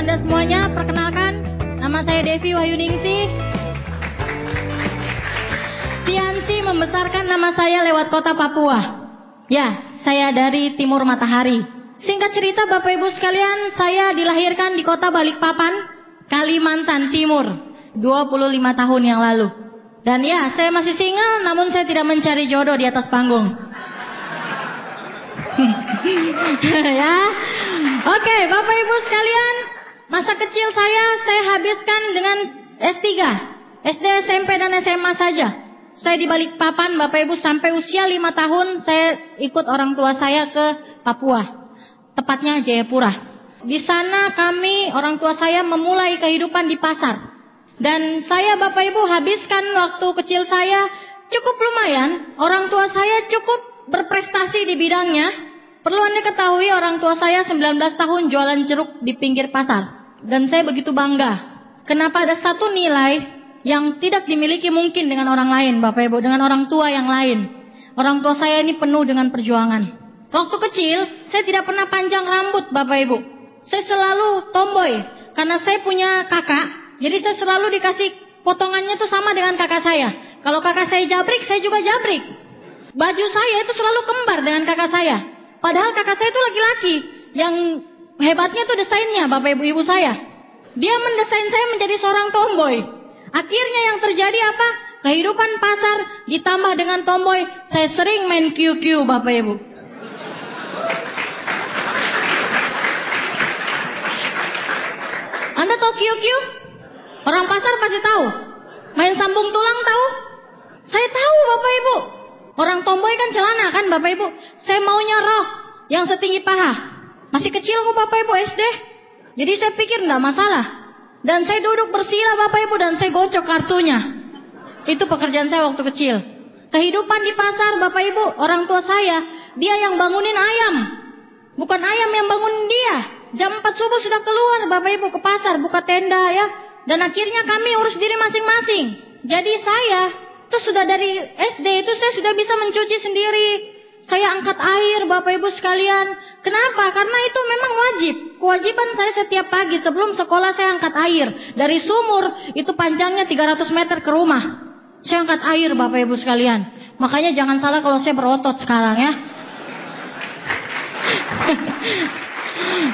Bunda semuanya, perkenalkan, nama saya Devi Wahyuningsih. Tiansi membesarkan nama saya lewat kota Papua. Ya, saya dari Timur Matahari. Singkat cerita Bapak Ibu sekalian, saya dilahirkan di kota Balikpapan, Kalimantan Timur, 25 tahun yang lalu. Dan ya, saya masih single, namun saya tidak mencari jodoh di atas panggung. Ya, oke, Bapak Ibu sekalian, masa kecil saya habiskan dengan S3, SD, SMP, dan SMA saja. Saya di Balikpapan, Bapak Ibu, sampai usia 5 tahun saya ikut orang tua saya ke Papua, tepatnya Jayapura. Di sana kami, orang tua saya memulai kehidupan di pasar. Dan saya, Bapak Ibu, habiskan waktu kecil saya cukup lumayan. Orang tua saya cukup berprestasi di bidangnya. Perlu Anda ketahui, orang tua saya 19 tahun jualan jeruk di pinggir pasar. Dan saya begitu bangga. Kenapa ada satu nilai yang tidak dimiliki mungkin dengan orang lain, Bapak Ibu, dengan orang tua yang lain. Orang tua saya ini penuh dengan perjuangan. Waktu kecil, saya tidak pernah panjang rambut, Bapak Ibu. Saya selalu tomboy, karena saya punya kakak. Jadi saya selalu dikasih potongannya tuh sama dengan kakak saya. Kalau kakak saya jabrik, saya juga jabrik. Baju saya itu selalu kembar dengan kakak saya. Padahal kakak saya itu laki-laki. Yang hebatnya tuh desainnya, Bapak Ibu saya. Dia mendesain saya menjadi seorang tomboy. Akhirnya yang terjadi apa? Kehidupan pasar ditambah dengan tomboy. Saya sering main QQ, Bapak Ibu. Anda tahu QQ? Orang pasar pasti tahu. Main sambung tulang tahu? Saya tahu, Bapak Ibu. Orang tomboy kan celana kan, Bapak Ibu. Saya maunya rok yang setinggi paha. Masih kecil kok, Bapak Ibu, SD. Jadi saya pikir enggak masalah. Dan saya duduk bersila, Bapak Ibu, dan saya gocok kartunya. Itu pekerjaan saya waktu kecil. Kehidupan di pasar, Bapak Ibu, orang tua saya, dia yang bangunin ayam. Bukan ayam yang bangunin dia. Jam 4 subuh sudah keluar, Bapak Ibu, ke pasar, buka tenda ya. Dan akhirnya kami urus diri masing-masing. Jadi saya itu sudah dari SD itu saya sudah bisa mencuci sendiri. Saya angkat air, Bapak Ibu sekalian. Kenapa? Karena itu memang wajib. Kewajiban saya setiap pagi sebelum sekolah saya angkat air. Dari sumur, itu panjangnya 300 meter ke rumah. Saya angkat air, Bapak Ibu sekalian. Makanya jangan salah kalau saya berotot sekarang ya.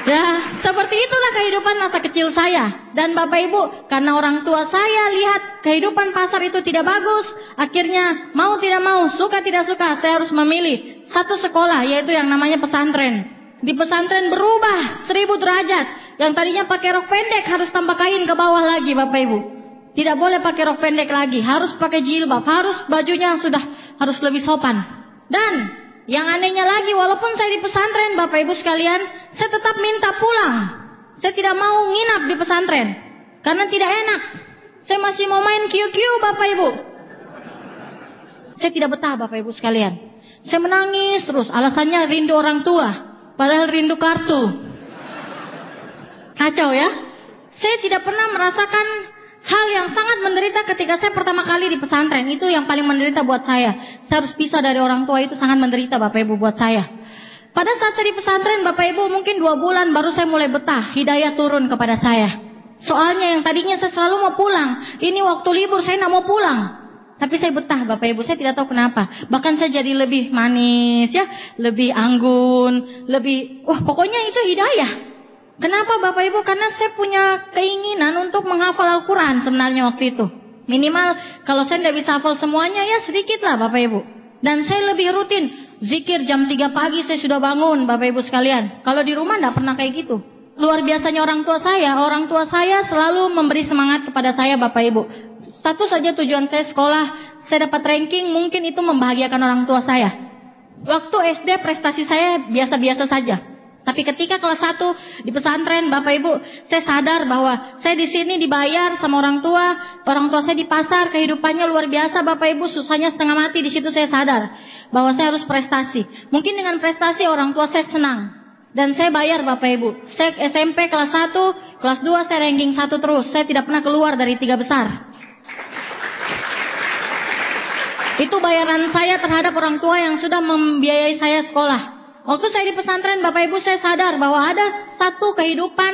Ya, seperti itulah kehidupan masa kecil saya. Dan Bapak Ibu, karena orang tua saya lihat kehidupan pasar itu tidak bagus, akhirnya mau tidak mau, suka tidak suka, saya harus memilih satu sekolah, yaitu yang namanya pesantren. Di pesantren berubah 1000 derajat. Yang tadinya pakai rok pendek harus tambah kain ke bawah lagi, Bapak Ibu. Tidak boleh pakai rok pendek lagi, harus pakai jilbab, harus bajunya harus lebih sopan. Dan yang anehnya lagi, walaupun saya di pesantren, Bapak Ibu sekalian, saya tetap minta pulang. Saya tidak mau nginap di pesantren karena tidak enak. Saya masih mau main QQ, Bapak Ibu. Saya tidak betah, Bapak Ibu sekalian. Saya menangis terus, alasannya rindu orang tua, padahal rindu kartu. Kacau ya. Saya tidak pernah merasakan hal yang sangat menderita ketika saya pertama kali di pesantren. Itu yang paling menderita buat saya. Saya harus pisah dari orang tua, itu sangat menderita, Bapak Ibu, buat saya. Pada saat saya di pesantren, Bapak Ibu, mungkin 2 bulan baru saya mulai betah. Hidayah turun kepada saya. Soalnya yang tadinya saya selalu mau pulang, ini waktu libur saya nggak mau pulang. Tapi saya betah, Bapak Ibu, saya tidak tahu kenapa. Bahkan saya jadi lebih manis ya, lebih anggun, lebih pokoknya itu hidayah. Kenapa, Bapak Ibu? Karena saya punya keinginan untuk menghafal Al-Quran sebenarnya waktu itu. Minimal kalau saya tidak bisa hafal semuanya, ya sedikit lah, Bapak Ibu. Dan saya lebih rutin zikir jam 3 pagi saya sudah bangun, Bapak Ibu sekalian. Kalau di rumah tidak pernah kayak gitu. Luar biasanya orang tua saya selalu memberi semangat kepada saya, Bapak Ibu. Satu saja tujuan saya sekolah, saya dapat ranking, mungkin itu membahagiakan orang tua saya. Waktu SD prestasi saya biasa-biasa saja. Tapi ketika kelas 1 di pesantren, Bapak Ibu, saya sadar bahwa saya di sini dibayar sama orang tua saya di pasar, kehidupannya luar biasa, Bapak Ibu, susahnya setengah mati. Di situ saya sadar bahwa saya harus prestasi. Mungkin dengan prestasi orang tua saya senang. Dan saya bayar, Bapak Ibu. Saya SMP kelas 1, kelas 2 saya ranking 1 terus. Saya tidak pernah keluar dari 3 besar. Itu bayaran saya terhadap orang tua yang sudah membiayai saya sekolah. Waktu saya di pesantren, Bapak Ibu, saya sadar bahwa ada satu kehidupan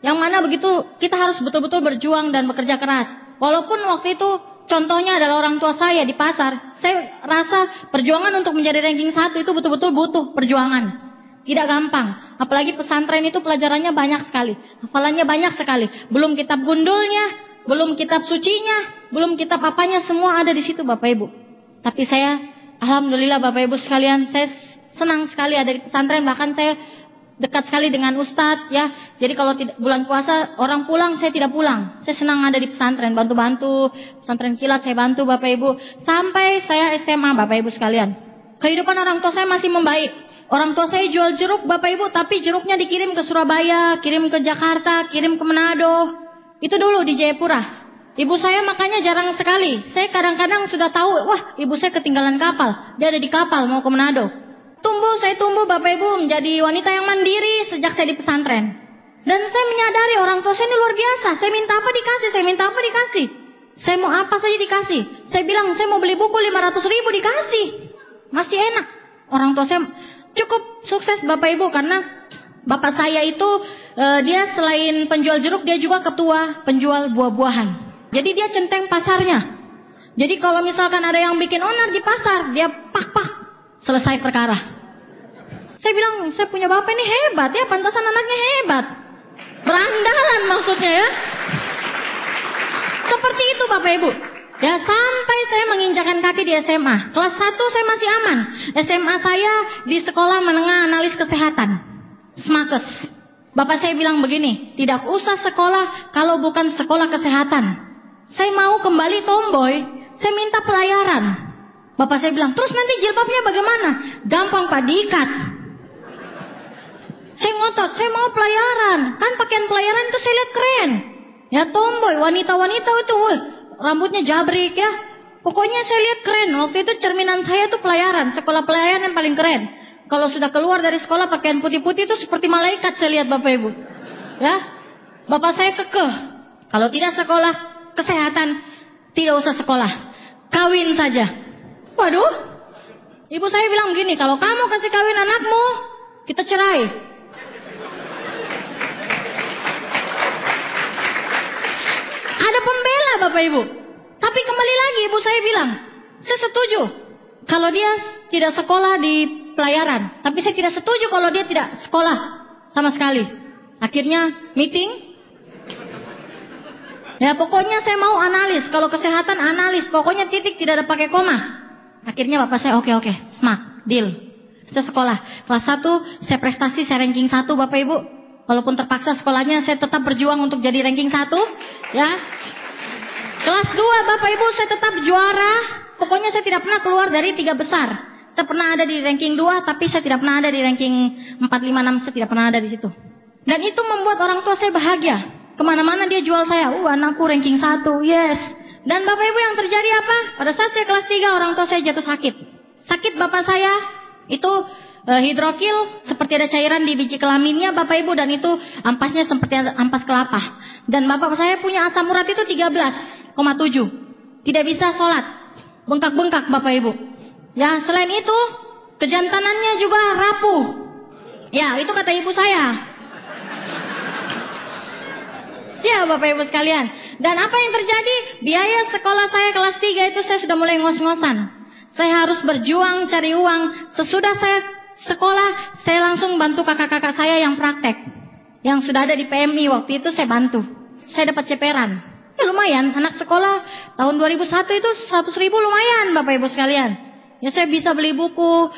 Yang mana begitu kita harus betul-betul berjuang dan bekerja keras. Walaupun waktu itu contohnya adalah orang tua saya di pasar. Saya rasa perjuangan untuk menjadi ranking 1 itu betul-betul butuh perjuangan. Tidak gampang. Apalagi pesantren itu pelajarannya banyak sekali. Hafalannya banyak sekali. Belum kitab gundulnya, belum kitab sucinya, belum kitab apanya, semua ada di situ Bapak Ibu. Tapi saya, alhamdulillah Bapak Ibu sekalian, saya senang sekali ada di pesantren. Bahkan saya dekat sekali dengan ustadz ya. Jadi kalau bulan puasa orang pulang, saya tidak pulang. Saya senang ada di pesantren, bantu-bantu. Pesantren kilat saya bantu Bapak Ibu. Sampai saya SMA Bapak Ibu sekalian. Kehidupan orang tua saya masih membaik. Orang tua saya jual jeruk Bapak Ibu, tapi jeruknya dikirim ke Surabaya, kirim ke Jakarta, kirim ke Manado. Itu dulu di Jayapura. Ibu saya makanya jarang sekali. Saya kadang-kadang sudah tahu, wah ibu saya ketinggalan kapal. Dia ada di kapal mau ke Manado. Saya tumbuh Bapak Ibu menjadi wanita yang mandiri sejak saya di pesantren. Dan saya menyadari orang tua saya ini luar biasa. Saya minta apa dikasih, saya minta apa dikasih. Saya mau apa saja dikasih. Saya bilang saya mau beli buku 500.000 dikasih. Masih enak. Orang tua saya cukup sukses Bapak Ibu, karena bapak saya itu dia selain penjual jeruk, dia juga ketua penjual buah-buahan. Jadi dia centeng pasarnya. Jadi kalau misalkan ada yang bikin onar di pasar, dia pak-pak, selesai perkara. Saya bilang, saya punya bapak ini hebat ya, pantasan anaknya hebat. Berandalan maksudnya ya. Seperti itu Bapak Ibu. Ya sampai saya menginjakkan kaki di SMA. Kelas 1 saya masih aman. SMA saya di sekolah menengah analis kesehatan. Smakes. Bapak saya bilang begini, tidak usah sekolah kalau bukan sekolah kesehatan. Saya mau kembali tomboy, saya minta pelayaran. Bapak saya bilang, terus nanti jilbabnya bagaimana? Gampang Pak, diikat. Saya ngotot, saya mau pelayaran. Kan pakaian pelayaran itu saya lihat keren. Ya tomboy, wanita-wanita itu, rambutnya jabrik ya. Pokoknya saya lihat keren. Waktu itu cerminan saya tuh pelayaran, sekolah pelayaran yang paling keren. Kalau sudah keluar dari sekolah pakaian putih-putih itu seperti malaikat saya lihat Bapak Ibu. Ya, bapak saya kekeh. Kalau tidak sekolah kesehatan, tidak usah sekolah, kawin saja. Waduh, ibu saya bilang begini, kalau kamu kasih kawin anakmu, kita cerai. Ada pembela Bapak Ibu. Tapi kembali lagi ibu saya bilang, saya setuju kalau dia tidak sekolah di pelayaran. Tapi saya tidak setuju kalau dia tidak sekolah sama sekali. Akhirnya meeting. Ya pokoknya saya mau analis. Kalau kesehatan analis. Pokoknya titik, tidak ada pakai koma. Akhirnya bapak saya oke, smart, deal. Saya sekolah. Kelas 1 saya prestasi, saya ranking 1 Bapak Ibu. Walaupun terpaksa sekolahnya, saya tetap berjuang untuk jadi ranking 1. Ya. Kelas 2 Bapak Ibu saya tetap juara. Pokoknya saya tidak pernah keluar dari 3 besar. Saya pernah ada di ranking 2, tapi saya tidak pernah ada di ranking 4, 5, 6. Saya tidak pernah ada di situ. Dan itu membuat orang tua saya bahagia. Kemana-mana dia jual saya. Anakku ranking 1, yes. Dan Bapak Ibu yang terjadi apa? Pada saat saya kelas 3 orang tua saya jatuh sakit. Sakit bapak saya itu hidrokil, seperti ada cairan di biji kelaminnya Bapak Ibu. Dan itu ampasnya seperti ampas kelapa. Dan bapak saya punya asam urat itu 13,7. Tidak bisa sholat, bengkak-bengkak Bapak Ibu. Ya selain itu kejantanannya juga rapuh. Ya itu kata ibu saya. Ya Bapak Ibu sekalian. Dan apa yang terjadi? Biaya sekolah saya kelas 3 itu saya sudah mulai ngos-ngosan. Saya harus berjuang cari uang. Sesudah saya sekolah, saya langsung bantu kakak-kakak saya yang praktek, yang sudah ada di PMI. Waktu itu saya bantu. Saya dapat ceperan. Ya lumayan, anak sekolah tahun 2001 itu 100.000 lumayan Bapak Ibu sekalian. Ya saya bisa beli buku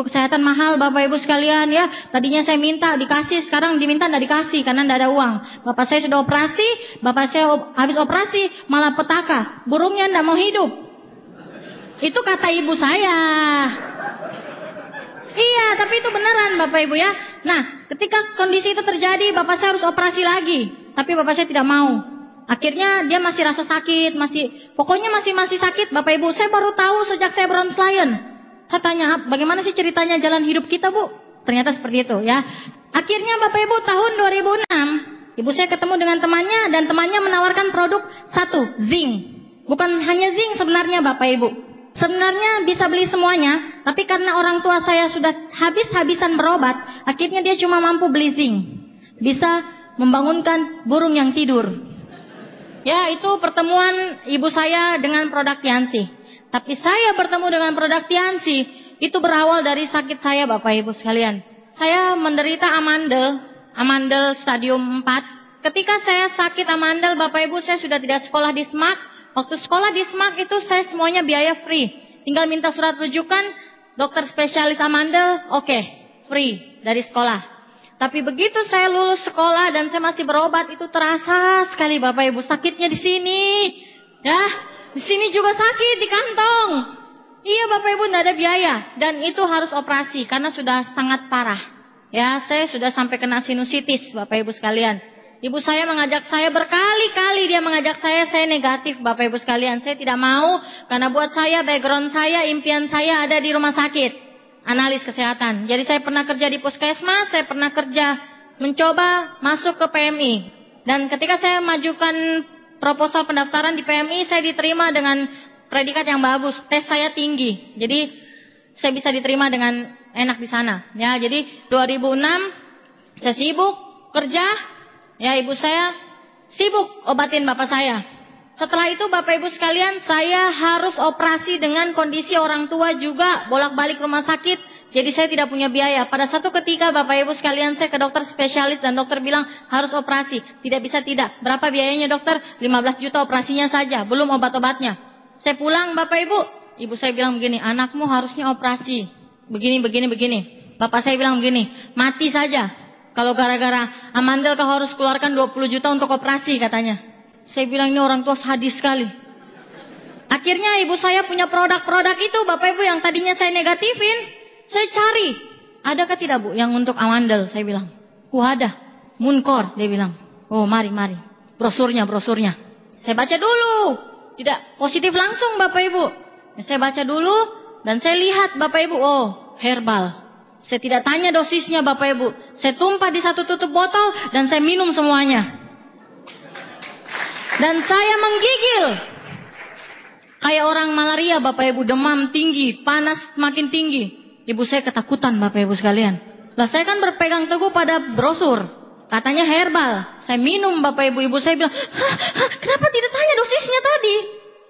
kesehatan mahal Bapak Ibu sekalian ya. Tadinya saya minta dikasih, sekarang diminta tidak dikasih karena tidak ada uang. Bapak saya sudah operasi, bapak saya habis operasi malah petaka, burungnya tidak mau hidup. Itu kata ibu saya. Iya, tapi itu beneran Bapak Ibu ya. Nah, ketika kondisi itu terjadi, bapak saya harus operasi lagi, tapi bapak saya tidak mau. Akhirnya dia masih rasa sakit, pokoknya masih sakit Bapak Ibu. Saya baru tahu sejak saya Bronze Lion. Saya tanya, bagaimana sih ceritanya jalan hidup kita Bu? Ternyata seperti itu ya. Akhirnya Bapak Ibu tahun 2006, ibu saya ketemu dengan temannya dan temannya menawarkan produk zinc. Bukan hanya zinc sebenarnya Bapak Ibu. Sebenarnya bisa beli semuanya, tapi karena orang tua saya sudah habis-habisan berobat, akhirnya dia cuma mampu beli zinc. Bisa membangunkan burung yang tidur. Ya, itu pertemuan ibu saya dengan produk Tiansi. Tapi saya bertemu dengan produk Tiansi, itu berawal dari sakit saya, Bapak Ibu sekalian. Saya menderita amandel stadium 4. Ketika saya sakit amandel, Bapak Ibu, saya sudah tidak sekolah di SMAK. Waktu sekolah di SMAK itu saya semuanya biaya free. Tinggal minta surat rujukan, dokter spesialis amandel, oke, free dari sekolah. Tapi begitu saya lulus sekolah dan saya masih berobat, itu terasa sekali Bapak Ibu, sakitnya di sini. Ya, di sini juga sakit, di kantong. Iya Bapak Ibu, tidak ada biaya. Dan itu harus operasi, karena sudah sangat parah. Ya, saya sudah sampai kena sinusitis Bapak Ibu sekalian. Ibu saya mengajak saya berkali-kali, dia mengajak saya negatif Bapak Ibu sekalian. Saya tidak mau, karena buat saya, background saya, impian saya ada di rumah sakit. Analis kesehatan. Jadi saya pernah kerja di puskesmas, saya pernah kerja mencoba masuk ke PMI. Dan ketika saya majukan proposal pendaftaran di PMI, saya diterima dengan predikat yang bagus. Tes saya tinggi. Jadi saya bisa diterima dengan enak di sana. Ya, jadi 2006 saya sibuk kerja. Ya, ibu saya sibuk obatin bapak saya. Setelah itu Bapak Ibu sekalian, saya harus operasi dengan kondisi orang tua juga, bolak-balik rumah sakit. Jadi saya tidak punya biaya. Pada satu ketika Bapak Ibu sekalian, saya ke dokter spesialis dan dokter bilang harus operasi. Tidak bisa tidak. Berapa biayanya dokter? 15 juta operasinya saja, belum obat-obatnya. Saya pulang Bapak Ibu, ibu saya bilang begini, anakmu harusnya operasi. Begini. Bapak saya bilang begini, mati saja. Kalau gara-gara amandel kau harus keluarkan 20 juta untuk operasi katanya. Saya bilang ini orang tua sadis sekali. Akhirnya ibu saya punya produk-produk itu Bapak Ibu yang tadinya saya negatifin. Saya cari. Adakah tidak Bu yang untuk amandel? Saya bilang. Ada. Muncor dia bilang. Oh mari. Brosurnya. Saya baca dulu. Tidak positif langsung Bapak Ibu. Saya baca dulu dan saya lihat Bapak Ibu. Oh herbal. Saya tidak tanya dosisnya Bapak Ibu. Saya tumpah di satu tutup botol dan saya minum semuanya. Dan saya menggigil. Kayak orang malaria Bapak Ibu, demam tinggi, panas makin tinggi. Ibu saya ketakutan Bapak Ibu sekalian. Lah saya kan berpegang teguh pada brosur. Katanya herbal. Saya minum Bapak Ibu. Ibu saya bilang, kenapa tidak tanya dosisnya tadi?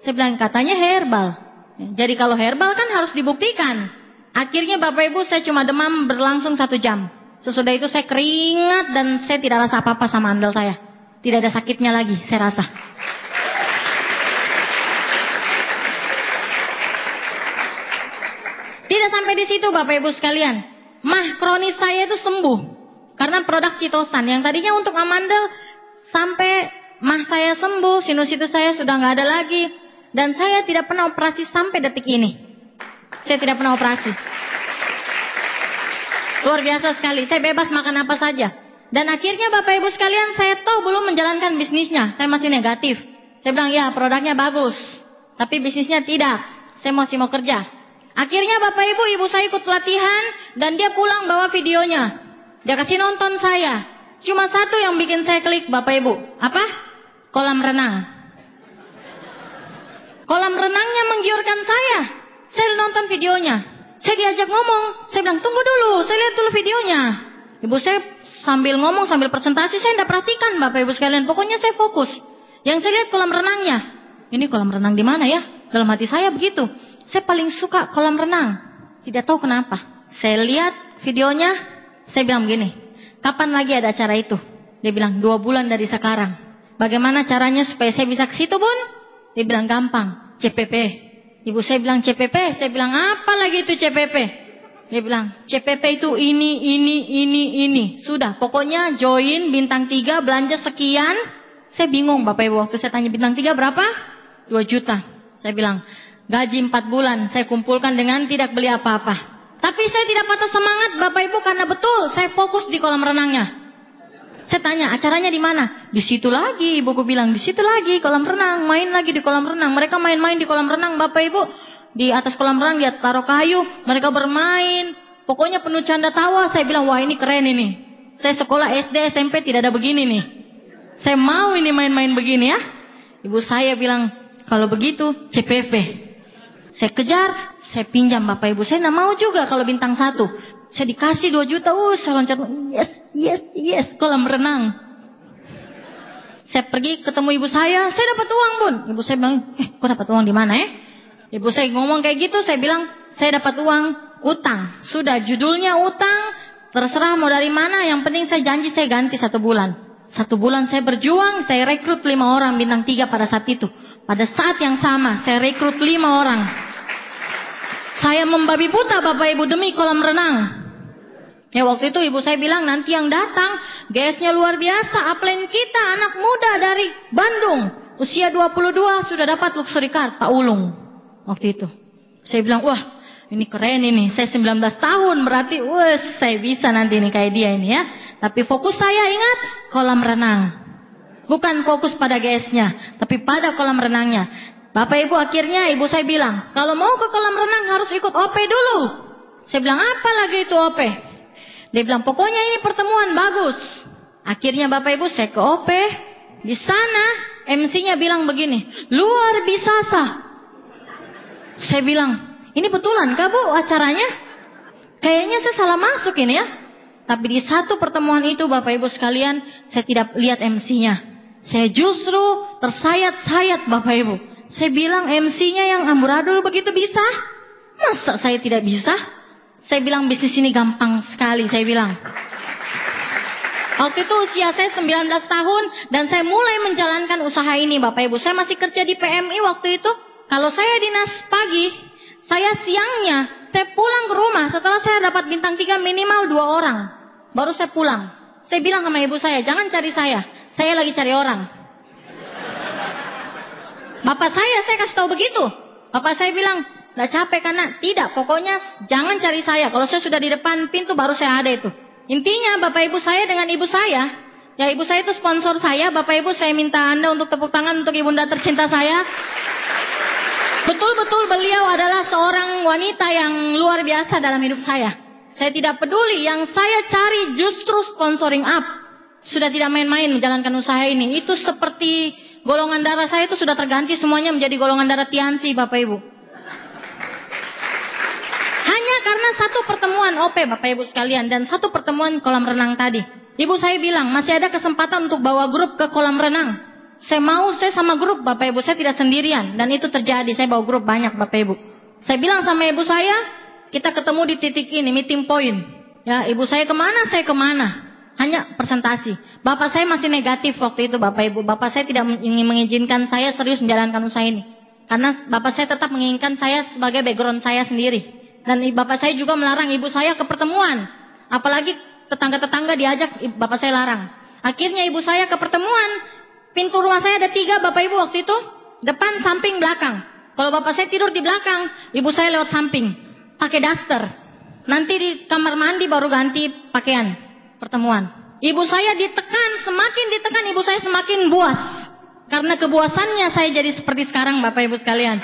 Saya bilang katanya herbal. Jadi kalau herbal kan harus dibuktikan. Akhirnya Bapak Ibu saya cuma demam berlangsung 1 jam. Sesudah itu saya keringat dan saya tidak rasa apa-apa sama andal saya. Tidak ada sakitnya lagi saya rasa. Tidak sampai di situ Bapak Ibu sekalian. Mah kronis saya itu sembuh. Karena produk Citosan. Yang tadinya untuk amandel sampai mah saya sembuh. Sinusitis saya sudah nggak ada lagi. Dan saya tidak pernah operasi sampai detik ini. Saya tidak pernah operasi. Luar biasa sekali. Saya bebas makan apa saja. Dan akhirnya Bapak Ibu sekalian, saya tahu belum menjalankan bisnisnya. Saya masih negatif. Saya bilang, ya produknya bagus. Tapi bisnisnya tidak. Saya masih mau kerja. Akhirnya Bapak Ibu saya ikut pelatihan. Dan dia pulang bawa videonya. Dia kasih nonton saya. Cuma satu yang bikin saya klik Bapak Ibu. Apa? Kolam renang. Kolam renangnya menggiurkan saya. Saya nonton videonya. Saya diajak ngomong. Saya bilang, tunggu dulu. Saya lihat dulu videonya. Ibu saya sambil ngomong, sambil presentasi. Saya tidak perhatikan Bapak Ibu sekalian. Pokoknya saya fokus. Yang saya lihat kolam renangnya. Ini kolam renang di mana ya? Dalam hati saya begitu. Saya paling suka kolam renang. Tidak tahu kenapa. Saya lihat videonya. Saya bilang begini. Kapan lagi ada acara itu? Dia bilang 2 bulan dari sekarang. Bagaimana caranya supaya saya bisa ke situ Bun? Dia bilang gampang. CPP. Ibu saya bilang CPP, saya bilang apa lagi itu CPP? Dia bilang CPP itu ini. Sudah, pokoknya join bintang 3 belanja sekian. Saya bingung Bapak Ibu, waktu saya tanya bintang 3 berapa? 2 juta. Saya bilang gaji 4 bulan saya kumpulkan dengan tidak beli apa-apa. Tapi saya tidak patah semangat Bapak Ibu karena betul saya fokus di kolam renangnya. Saya tanya, acaranya di mana? Di situ lagi, ibuku bilang, di situ lagi kolam renang, main lagi di kolam renang. Mereka main-main di kolam renang, Bapak Ibu. Di atas kolam renang dia taruh kayu, mereka bermain. Pokoknya penuh canda tawa. Saya bilang, wah ini keren ini. Saya sekolah SD, SMP tidak ada begini nih. Saya mau ini main-main begini ya. Ibu saya bilang, kalau begitu CPP. Saya kejar, saya pinjam Bapak Ibu. Saya tidak mau juga kalau bintang 1. Saya dikasih 2 juta, saya loncat, yes, kolam renang. Saya pergi ketemu ibu saya dapat uang bun. Ibu saya bilang, kok dapat uang di mana Ibu saya ngomong kayak gitu, saya bilang, saya dapat uang utang. Sudah judulnya utang, terserah mau dari mana, yang penting saya janji saya ganti 1 bulan. 1 bulan saya berjuang, saya rekrut 5 orang bintang 3 pada saat itu. Pada saat yang sama, saya rekrut 5 orang. Saya membabi buta Bapak Ibu demi kolam renang. Ya waktu itu ibu saya bilang, nanti yang datang GS-nya luar biasa, upline kita anak muda dari Bandung, usia 22 sudah dapat luxury car, Pak Ulung. Waktu itu saya bilang, wah ini keren ini, saya 19 tahun berarti saya bisa nanti ini kayak dia ini ya. Tapi fokus saya ingat kolam renang, bukan fokus pada GS-nya, tapi pada kolam renangnya. Bapak Ibu, akhirnya ibu saya bilang, kalau mau ke kolam renang harus ikut OP dulu. Saya bilang, apa lagi itu OP? Dia bilang, pokoknya ini pertemuan bagus. Akhirnya Bapak Ibu saya ke OP. Di sana MC-nya bilang begini, luar biasa. Saya bilang, ini betulan kah Bu acaranya? Kayaknya saya salah masuk ini ya. Tapi di satu pertemuan itu Bapak Ibu sekalian, saya tidak lihat MC-nya. Saya justru tersayat-sayat Bapak Ibu. Saya bilang, MC-nya yang amburadul begitu bisa? Masa saya tidak bisa? Saya bilang, bisnis ini gampang sekali, saya bilang. Waktu itu usia saya 19 tahun dan saya mulai menjalankan usaha ini Bapak Ibu. Saya masih kerja di PMI waktu itu. Kalau saya dinas pagi, saya siangnya, saya pulang ke rumah setelah saya dapat bintang 3 minimal 2 orang. Baru saya pulang. Saya bilang sama ibu saya, jangan cari saya lagi cari orang. Bapak saya kasih tahu begitu. Bapak saya bilang, nggak capek karena tidak, pokoknya jangan cari saya. Kalau saya sudah di depan pintu baru saya ada itu. Intinya Bapak Ibu saya dengan ibu saya, ya ibu saya itu sponsor saya. Bapak Ibu saya minta Anda untuk tepuk tangan untuk ibunda tercinta saya. Betul-betul beliau adalah seorang wanita yang luar biasa dalam hidup saya. Saya tidak peduli, yang saya cari justru sponsoring up. Sudah tidak main-main menjalankan usaha ini. Itu seperti golongan darah saya itu sudah terganti semuanya menjadi golongan darah Tiansi Bapak Ibu. Hanya karena satu pertemuan OP Bapak Ibu sekalian dan satu pertemuan kolam renang tadi. Ibu saya bilang masih ada kesempatan untuk bawa grup ke kolam renang. Saya sama grup Bapak Ibu, saya tidak sendirian. Dan itu terjadi, saya bawa grup banyak Bapak Ibu. Saya bilang sama ibu saya, kita ketemu di titik ini, meeting point. Ya, ibu saya kemana, saya kemana. Hanya presentasi. Bapak saya masih negatif waktu itu Bapak Ibu. Bapak saya tidak mengizinkan saya serius menjalankan usaha ini. Karena bapak saya tetap menginginkan saya sebagai background saya sendiri. Dan bapak saya juga melarang ibu saya ke pertemuan. Apalagi tetangga-tetangga diajak, bapak saya larang. Akhirnya ibu saya ke pertemuan. Pintu rumah saya ada 3 Bapak Ibu waktu itu. Depan, samping, belakang. Kalau bapak saya tidur di belakang, ibu saya lewat samping. Pakai daster. Nanti di kamar mandi baru ganti pakaian. Pertemuan. Ibu saya ditekan, semakin ditekan ibu saya semakin buas. Karena kebuasannya saya jadi seperti sekarang Bapak Ibu sekalian.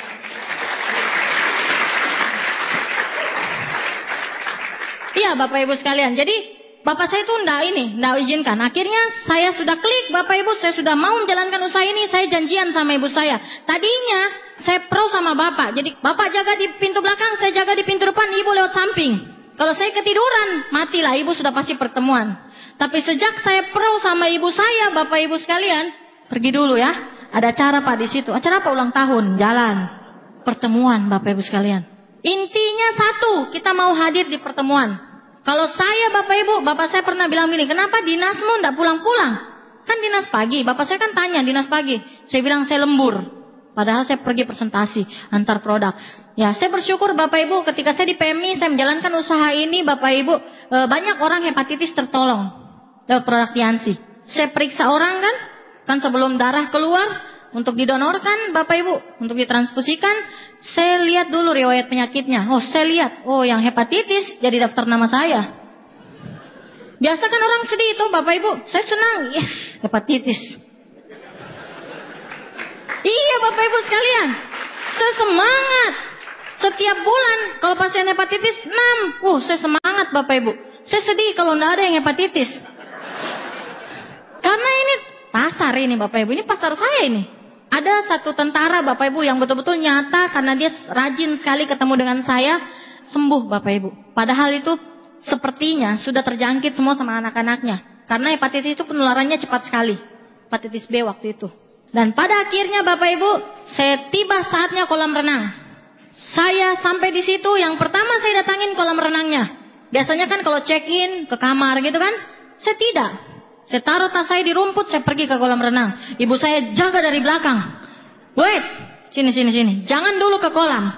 Iya Bapak Ibu sekalian. Jadi bapak saya itu enggak izinkan. Akhirnya saya sudah klik Bapak Ibu, saya sudah mau menjalankan usaha ini, saya janjian sama ibu saya. Tadinya saya pro sama bapak. Jadi bapak jaga di pintu belakang, saya jaga di pintu depan, ibu lewat samping. Kalau saya ketiduran, matilah, ibu sudah pasti pertemuan. Tapi sejak saya pro sama ibu saya, Bapak Ibu sekalian, pergi dulu ya. Ada acara Pak di situ. Acara apa? Ulang tahun, jalan. Pertemuan Bapak Ibu sekalian. Intinya satu, kita mau hadir di pertemuan. Kalau saya Bapak Ibu, bapak saya pernah bilang gini, kenapa dinasmu enggak pulang-pulang? Kan dinas pagi. Bapak saya kan tanya, dinas pagi. Saya bilang saya lembur. Padahal saya pergi presentasi, antar produk. Ya, saya bersyukur Bapak Ibu ketika saya di PMI, saya menjalankan usaha ini Bapak Ibu, banyak orang hepatitis tertolong lewat produk Tiansi. Saya periksa orang kan sebelum darah keluar untuk didonorkan Bapak Ibu, untuk ditransfusikan, saya lihat dulu riwayat penyakitnya. Oh, saya lihat, oh yang hepatitis jadi daftar nama saya. Biasa kan orang sedih itu Bapak Ibu, saya senang, yes, hepatitis. Iya Bapak Ibu sekalian, saya semangat. Setiap bulan kalau pasien hepatitis 6, saya semangat Bapak Ibu. Saya sedih kalau enggak ada yang hepatitis. Karena ini pasar ini Bapak Ibu, ini pasar saya ini. Ada satu tentara Bapak Ibu yang betul-betul nyata karena dia rajin sekali ketemu dengan saya, sembuh Bapak Ibu. Padahal itu sepertinya sudah terjangkit semua sama anak-anaknya. Karena hepatitis itu penularannya cepat sekali. hepatitis B waktu itu. Dan pada akhirnya Bapak Ibu, saya tiba saatnya kolam renang. Saya sampai di situ, yang pertama saya datangin kolam renangnya. Biasanya kan kalau check-in ke kamar gitu kan, saya tidak. Saya taruh tas saya di rumput, saya pergi ke kolam renang. Ibu saya jaga dari belakang. Wait, sini. Jangan dulu ke kolam.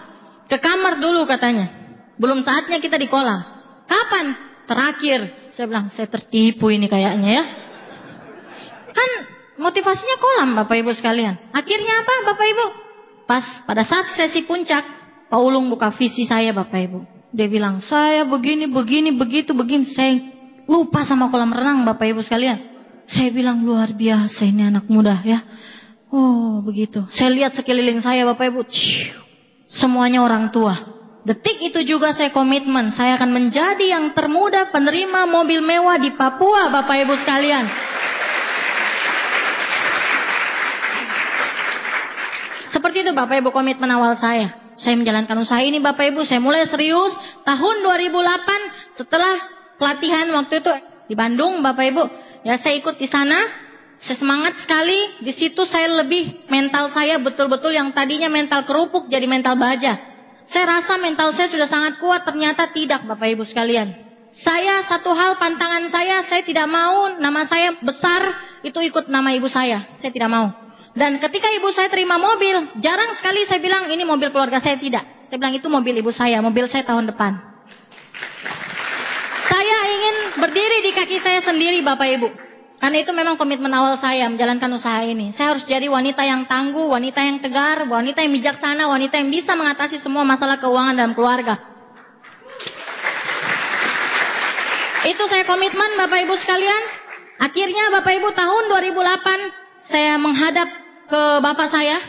Ke kamar dulu katanya. Belum saatnya kita di kolam. Kapan? Terakhir. Saya bilang, saya tertipu ini kayaknya ya. Kan motivasinya kolam Bapak Ibu sekalian. Akhirnya apa Bapak Ibu? Pas pada saat sesi puncak, Pak Ulung buka visi saya Bapak Ibu. Dia bilang, saya begini, begitu. Saya lupa sama kolam renang Bapak Ibu sekalian. Saya bilang, luar biasa ini anak muda ya. Oh begitu. Saya lihat sekeliling saya Bapak Ibu. Semuanya orang tua. Detik itu juga saya komitmen. Saya akan menjadi yang termuda penerima mobil mewah di Papua Bapak Ibu sekalian. Seperti itu Bapak Ibu komitmen awal saya. Saya menjalankan usaha ini Bapak Ibu. Saya mulai serius tahun 2008 setelah pelatihan waktu itu di Bandung Bapak Ibu. Ya saya ikut di sana. Saya semangat sekali. Di situ saya lebih mental saya betul-betul yang tadinya mental kerupuk jadi mental baja. Saya rasa mental saya sudah sangat kuat. Ternyata tidak Bapak Ibu sekalian. Saya satu hal pantangan saya tidak mau nama saya besar itu ikut nama ibu saya. Saya tidak mau. Dan ketika ibu saya terima mobil, jarang sekali saya bilang ini mobil keluarga saya, tidak. Saya bilang itu mobil ibu saya, mobil saya tahun depan. Saya ingin berdiri di kaki saya sendiri Bapak Ibu. Karena itu memang komitmen awal saya menjalankan usaha ini. Saya harus jadi wanita yang tangguh, wanita yang tegar, wanita yang bijaksana, wanita yang bisa mengatasi semua masalah keuangan dalam keluarga. Itu saya komitmen Bapak Ibu sekalian. Akhirnya Bapak Ibu tahun 2008 saya menghadap ke bapak saya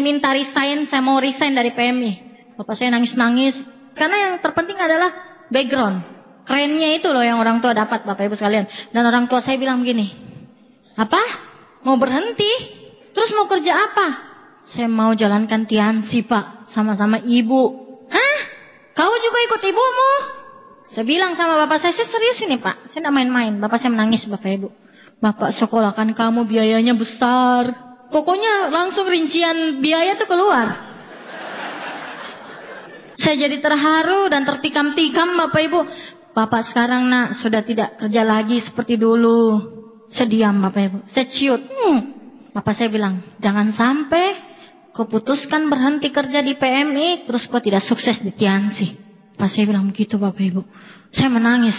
minta resign, saya mau resign dari PMI. Bapak saya nangis-nangis, karena yang terpenting adalah background. Kerennya itu loh yang orang tua dapat Bapak Ibu sekalian. Dan orang tua saya bilang begini, apa? Mau berhenti? Terus mau kerja apa? Saya mau jalankan Tiansi Pak, sama-sama ibu. Hah? Kau juga ikut ibumu? Saya bilang sama bapak saya serius ini Pak, saya tidak main-main. Bapak saya menangis Bapak Ibu. Bapak sekolahkan kamu biayanya besar. Pokoknya langsung rincian biaya tuh keluar. Saya jadi terharu dan tertikam-tikam Bapak Ibu. Bapak sekarang nak sudah tidak kerja lagi seperti dulu. Saya diam Bapak Ibu. Saya ciut. Bapak saya bilang, jangan sampai kau putuskan berhenti kerja di PMI, terus kau tidak sukses di Tiansi. Bapak saya bilang begitu Bapak Ibu. Saya menangis,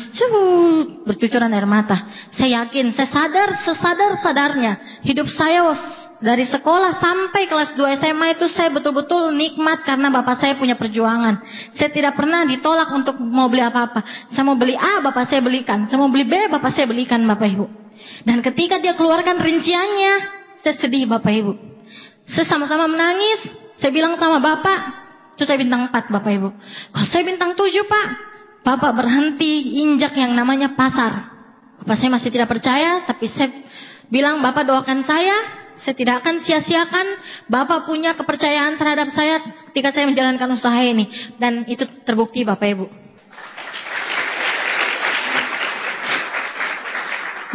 bercucuran air mata. Saya yakin, saya sadar sesadar-sadarnya. Hidup saya dari sekolah sampai kelas 2 SMA itu saya betul-betul nikmat karena bapak saya punya perjuangan. Saya tidak pernah ditolak untuk mau beli apa-apa. Saya mau beli A, bapak saya belikan. Saya mau beli B, bapak saya belikan Bapak Ibu. Dan ketika dia keluarkan rinciannya, saya sedih Bapak Ibu. Saya sama-sama menangis. Saya bilang sama bapak, itu saya bintang 4 Bapak Ibu. Kalau saya bintang 7 Pak, bapak berhenti injak yang namanya pasar. Bapak saya masih tidak percaya, tapi saya bilang bapak doakan saya tidak akan sia-siakan. Bapak punya kepercayaan terhadap saya ketika saya menjalankan usaha ini. Dan itu terbukti Bapak Ibu.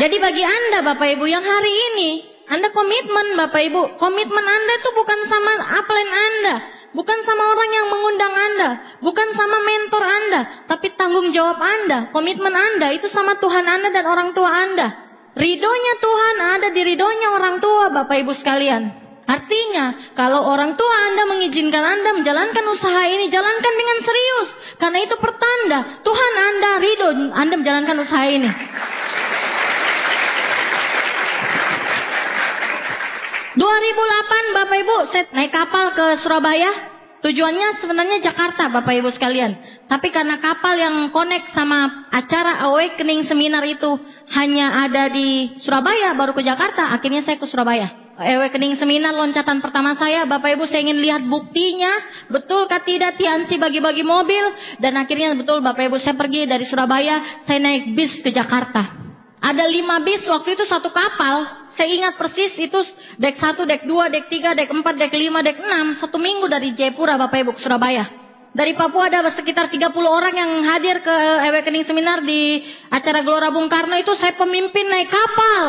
Jadi bagi Anda Bapak Ibu yang hari ini, Anda komitmen Bapak Ibu. Komitmen Anda itu bukan sama upline Anda. Bukan sama orang yang mengundang Anda. Bukan sama mentor Anda. Tapi tanggung jawab Anda. Komitmen Anda itu sama Tuhan Anda dan orang tua Anda. Ridhonya Tuhan ada di ridhonya orang tua Bapak Ibu sekalian. Artinya kalau orang tua Anda mengizinkan Anda menjalankan usaha ini, jalankan dengan serius. Karena itu pertanda Tuhan Anda ridho Anda menjalankan usaha ini. Bapak Ibu saya naik kapal ke Surabaya. Tujuannya sebenarnya Jakarta Bapak Ibu sekalian. Tapi karena kapal yang connect sama acara Awakening Seminar itu hanya ada di Surabaya, baru ke Jakarta, akhirnya saya ke Surabaya. Awakening Seminar loncatan pertama saya, Bapak Ibu saya ingin lihat buktinya, betulkah tidak Tiansi bagi-bagi mobil. Dan akhirnya betul Bapak Ibu saya pergi dari Surabaya, saya naik bis ke Jakarta. Ada 5 bis waktu itu satu kapal. Saya ingat persis itu dek 1, dek 2, dek 3, dek 4, dek 5, dek 6. 1 minggu dari Jayapura Bapak Ibu ke Surabaya. Dari Papua ada sekitar 30 orang yang hadir ke Awakening Seminar di acara Gelora Bung Karno itu. Saya pemimpin naik kapal.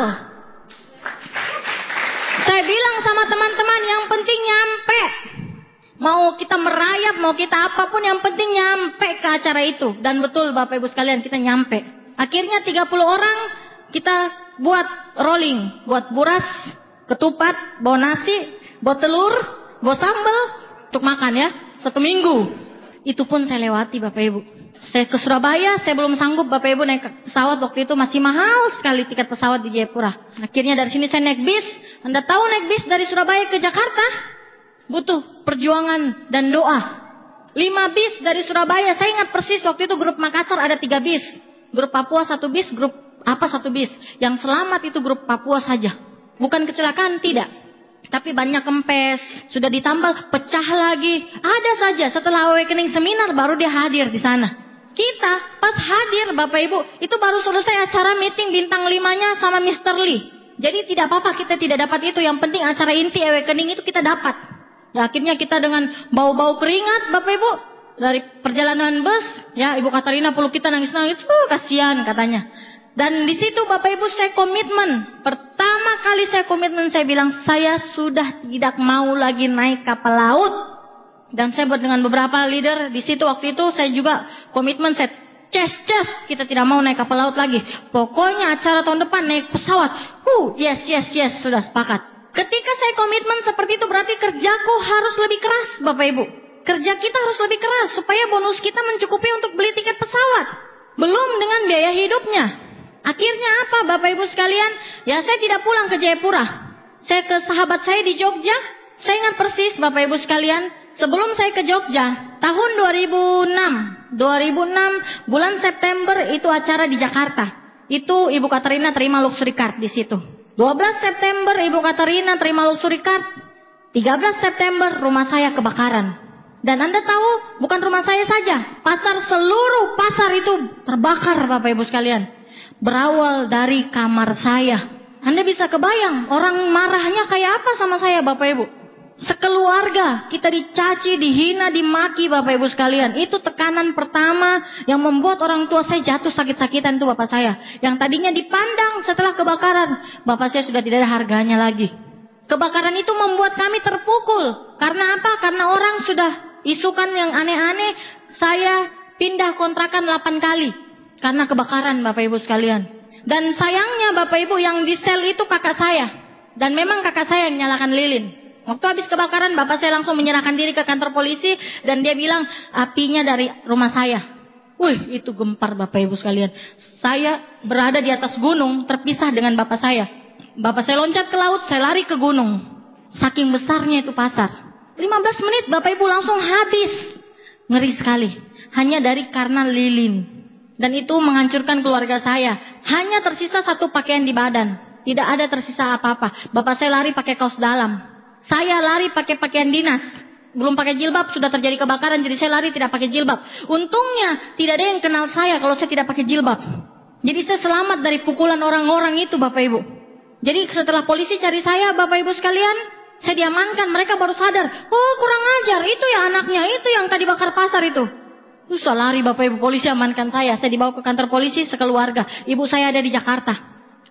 Saya bilang sama teman-teman, yang penting nyampe. Mau kita merayap, mau kita apapun, yang penting nyampe ke acara itu. Dan betul Bapak Ibu sekalian, kita nyampe. Akhirnya 30 orang kita buat rolling, buat buras, ketupat, bawa nasi, bawa telur, bawa sambal untuk makan ya, 1 minggu. Itu pun saya lewati Bapak Ibu. Saya ke Surabaya, saya belum sanggup Bapak Ibu naik pesawat, waktu itu masih mahal sekali tiket pesawat di Jayapura. Akhirnya dari sini saya naik bis. Anda tahu naik bis dari Surabaya ke Jakarta butuh perjuangan dan doa. 5 bis dari Surabaya, saya ingat persis waktu itu grup Makassar ada 3 bis. Grup Papua 1 bis, grup apa 1 bis. Yang selamat itu grup Papua saja. Bukan kecelakaan, tidak. Tapi banyak kempes, sudah ditambal, pecah lagi. Ada saja setelah awakening seminar baru dia hadir di sana. Kita pas hadir Bapak Ibu, itu baru selesai acara meeting bintang 5-nya sama Mr. Lee. Jadi tidak apa-apa kita tidak dapat itu, yang penting acara inti awakening itu kita dapat. Ya, akhirnya kita dengan bau-bau keringat Bapak Ibu, dari perjalanan bus, ya Ibu Katarina peluk kita nangis-nangis, kasihan katanya. Dan di situ Bapak Ibu saya komitmen, pertama kali saya komitmen, saya bilang saya sudah tidak mau lagi naik kapal laut. Dan saya buat dengan beberapa leader di situ waktu itu, saya juga komitmen, saya kita tidak mau naik kapal laut lagi. Pokoknya acara tahun depan naik pesawat. Yes, sudah sepakat. Ketika saya komitmen seperti itu berarti kerjaku harus lebih keras Bapak Ibu. Kerja kita harus lebih keras supaya bonus kita mencukupi untuk beli tiket pesawat. Belum dengan biaya hidupnya. Akhirnya apa Bapak Ibu sekalian? Ya saya tidak pulang ke Jayapura. Saya ke sahabat saya di Jogja. Saya ingat persis Bapak Ibu sekalian. Sebelum saya ke Jogja, tahun 2006 bulan September itu acara di Jakarta. Itu Ibu Katarina terima luxury card di situ. 12 September Ibu Katarina terima luxury card. 13 September rumah saya kebakaran. Dan Anda tahu, bukan rumah saya saja, seluruh pasar itu terbakar Bapak Ibu sekalian. Berawal dari kamar saya. Anda bisa kebayang orang marahnya kayak apa sama saya Bapak Ibu. Sekeluarga kita dicaci, dihina, dimaki Bapak Ibu sekalian. Itu tekanan pertama yang membuat orang tua saya jatuh sakit-sakitan tuh Bapak saya. Yang tadinya dipandang setelah kebakaran, Bapak saya sudah tidak ada harganya lagi. Kebakaran itu membuat kami terpukul. Karena apa? Karena orang sudah isukan yang aneh-aneh. Saya pindah kontrakan 8 kali karena kebakaran Bapak Ibu sekalian. Dan sayangnya Bapak Ibu yang di sel itu kakak saya. Dan memang kakak saya yang nyalakan lilin. Waktu habis kebakaran, Bapak saya langsung menyerahkan diri ke kantor polisi. Dan dia bilang, apinya dari rumah saya. Wih, itu gempar Bapak Ibu sekalian. Saya berada di atas gunung, terpisah dengan Bapak saya. Bapak saya loncat ke laut, saya lari ke gunung. Saking besarnya itu pasar. 15 menit Bapak Ibu langsung habis. Ngeri sekali. Hanya karena lilin. Dan itu menghancurkan keluarga saya. Hanya tersisa 1 pakaian di badan. Tidak ada tersisa apa-apa. Bapak saya lari pakai kaos dalam. Saya lari pakai pakaian dinas. Belum pakai jilbab, sudah terjadi kebakaran. Jadi saya lari tidak pakai jilbab. Untungnya tidak ada yang kenal saya kalau saya tidak pakai jilbab. Jadi saya selamat dari pukulan orang-orang itu Bapak Ibu. Jadi setelah polisi cari saya Bapak Ibu sekalian, saya diamankan. Mereka baru sadar, oh kurang ajar, itu ya anaknya, itu yang tadi bakar pasar itu. Terus lari Bapak Ibu, polisi amankan saya. Saya dibawa ke kantor polisi sekeluarga. Ibu saya ada di Jakarta.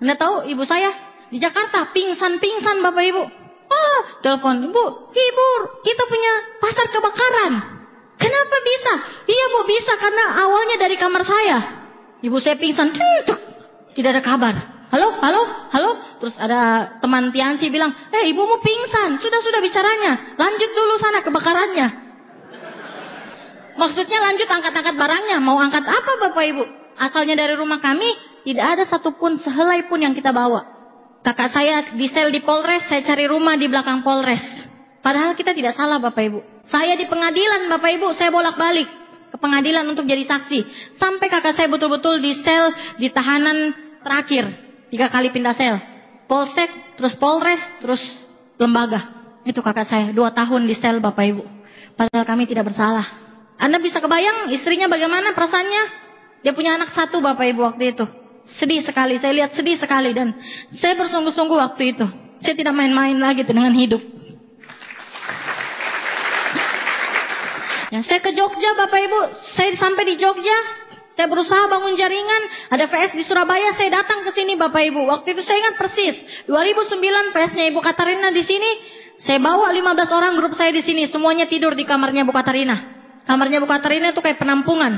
Anda tahu ibu saya di Jakarta pingsan Bapak Ibu. Telepon, ibu, kita punya pasar kebakaran. Kenapa bisa? Iya Bu, bisa karena awalnya dari kamar saya. Ibu saya pingsan, tidak ada kabar. Halo. Terus ada teman Tiansi bilang, ibumu pingsan, sudah bicaranya. Lanjut dulu sana kebakarannya. Maksudnya lanjut angkat-angkat barangnya. Mau angkat apa Bapak Ibu? Asalnya dari rumah kami, tidak ada satupun sehelai pun yang kita bawa. Kakak saya di sel di Polres, saya cari rumah di belakang Polres. Padahal kita tidak salah Bapak Ibu. Saya di pengadilan Bapak Ibu, saya bolak-balik ke pengadilan untuk jadi saksi. Sampai kakak saya betul-betul di sel, di tahanan terakhir. 3 kali pindah sel. Polsek, terus Polres, terus lembaga. Itu kakak saya, 2 tahun di sel Bapak Ibu. Padahal kami tidak bersalah. Anda bisa kebayang istrinya bagaimana perasaannya? Dia punya anak 1 Bapak Ibu waktu itu. Sedih sekali, saya lihat sedih sekali. Dan saya bersungguh-sungguh waktu itu. Saya tidak main-main lagi dengan hidup. Ya, saya ke Jogja Bapak Ibu. Saya sampai di Jogja, Saya berusaha bangun jaringan, ada VS di Surabaya, saya datang ke sini Bapak Ibu. Waktu itu saya ingat persis, 2009 VS-nya Ibu Katarina di sini. Saya bawa 15 orang grup saya di sini, semuanya tidur di kamarnya Bu Katarina. Kamarnya Bu Katarina itu kayak penampungan.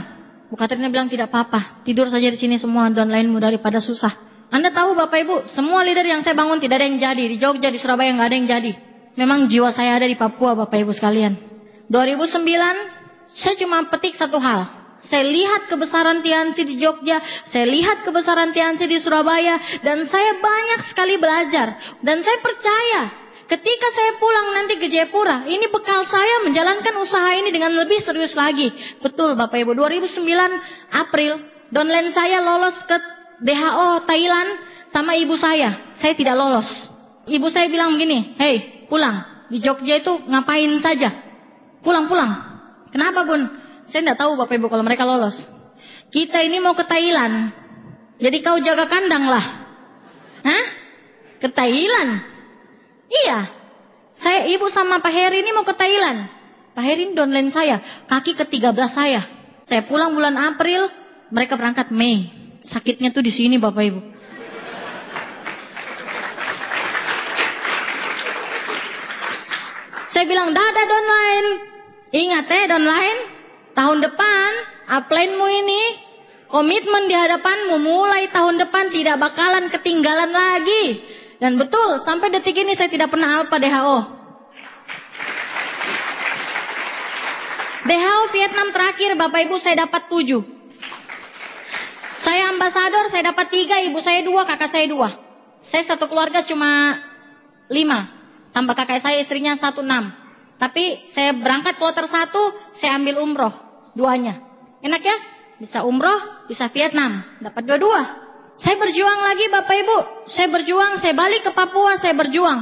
Bu Katarina bilang tidak apa-apa, tidur saja di sini semua dan lainmu daripada susah. Anda tahu Bapak Ibu, semua leader yang saya bangun tidak ada yang jadi. Di Jogja, di Surabaya nggak ada yang jadi. Memang jiwa saya ada di Papua Bapak Ibu sekalian. 2009, saya cuma petik satu hal. Saya lihat kebesaran Tiansi di Jogja, saya lihat kebesaran Tiansi di Surabaya, dan saya banyak sekali belajar. Dan saya percaya, ketika saya pulang nanti ke Jayapura, ini bekal saya menjalankan usaha ini dengan lebih serius lagi. Betul Bapak Ibu, 2009 April, downline saya lolos ke DHO Thailand sama ibu saya tidak lolos. Ibu saya bilang begini, hei pulang, di Jogja itu ngapain saja? Pulang. Kenapa Bun? Saya tidak tahu Bapak Ibu kalau mereka lolos. Kita ini mau ke Thailand. Jadi kau jaga kandang lah. Hah? Ke Thailand? Iya. Saya ibu sama Pak Heri ini mau ke Thailand. Pak Heri ini downline saya. Kaki ke-13 saya. Saya pulang bulan April. Mereka berangkat Mei. Sakitnya tuh di sini Bapak Ibu. Saya bilang dadah downline. Ingat downline. Tahun depan, upline-mu ini, komitmen di hadapanmu mulai tahun depan tidak bakalan ketinggalan lagi. Dan betul, sampai detik ini saya tidak pernah alpa DHO. DHO Vietnam terakhir, Bapak Ibu, saya dapat 7. Saya ambasador, saya dapat 3, ibu saya 2, kakak saya 2. Saya satu keluarga cuma 5. Tambah kakak saya istrinya 1, 6. Tapi saya berangkat kloter 1, saya ambil umroh. 2-nya. Enak ya? Bisa umroh, bisa Vietnam. Dapat 2-2. Saya berjuang lagi Bapak Ibu. Saya berjuang, saya balik ke Papua, saya berjuang.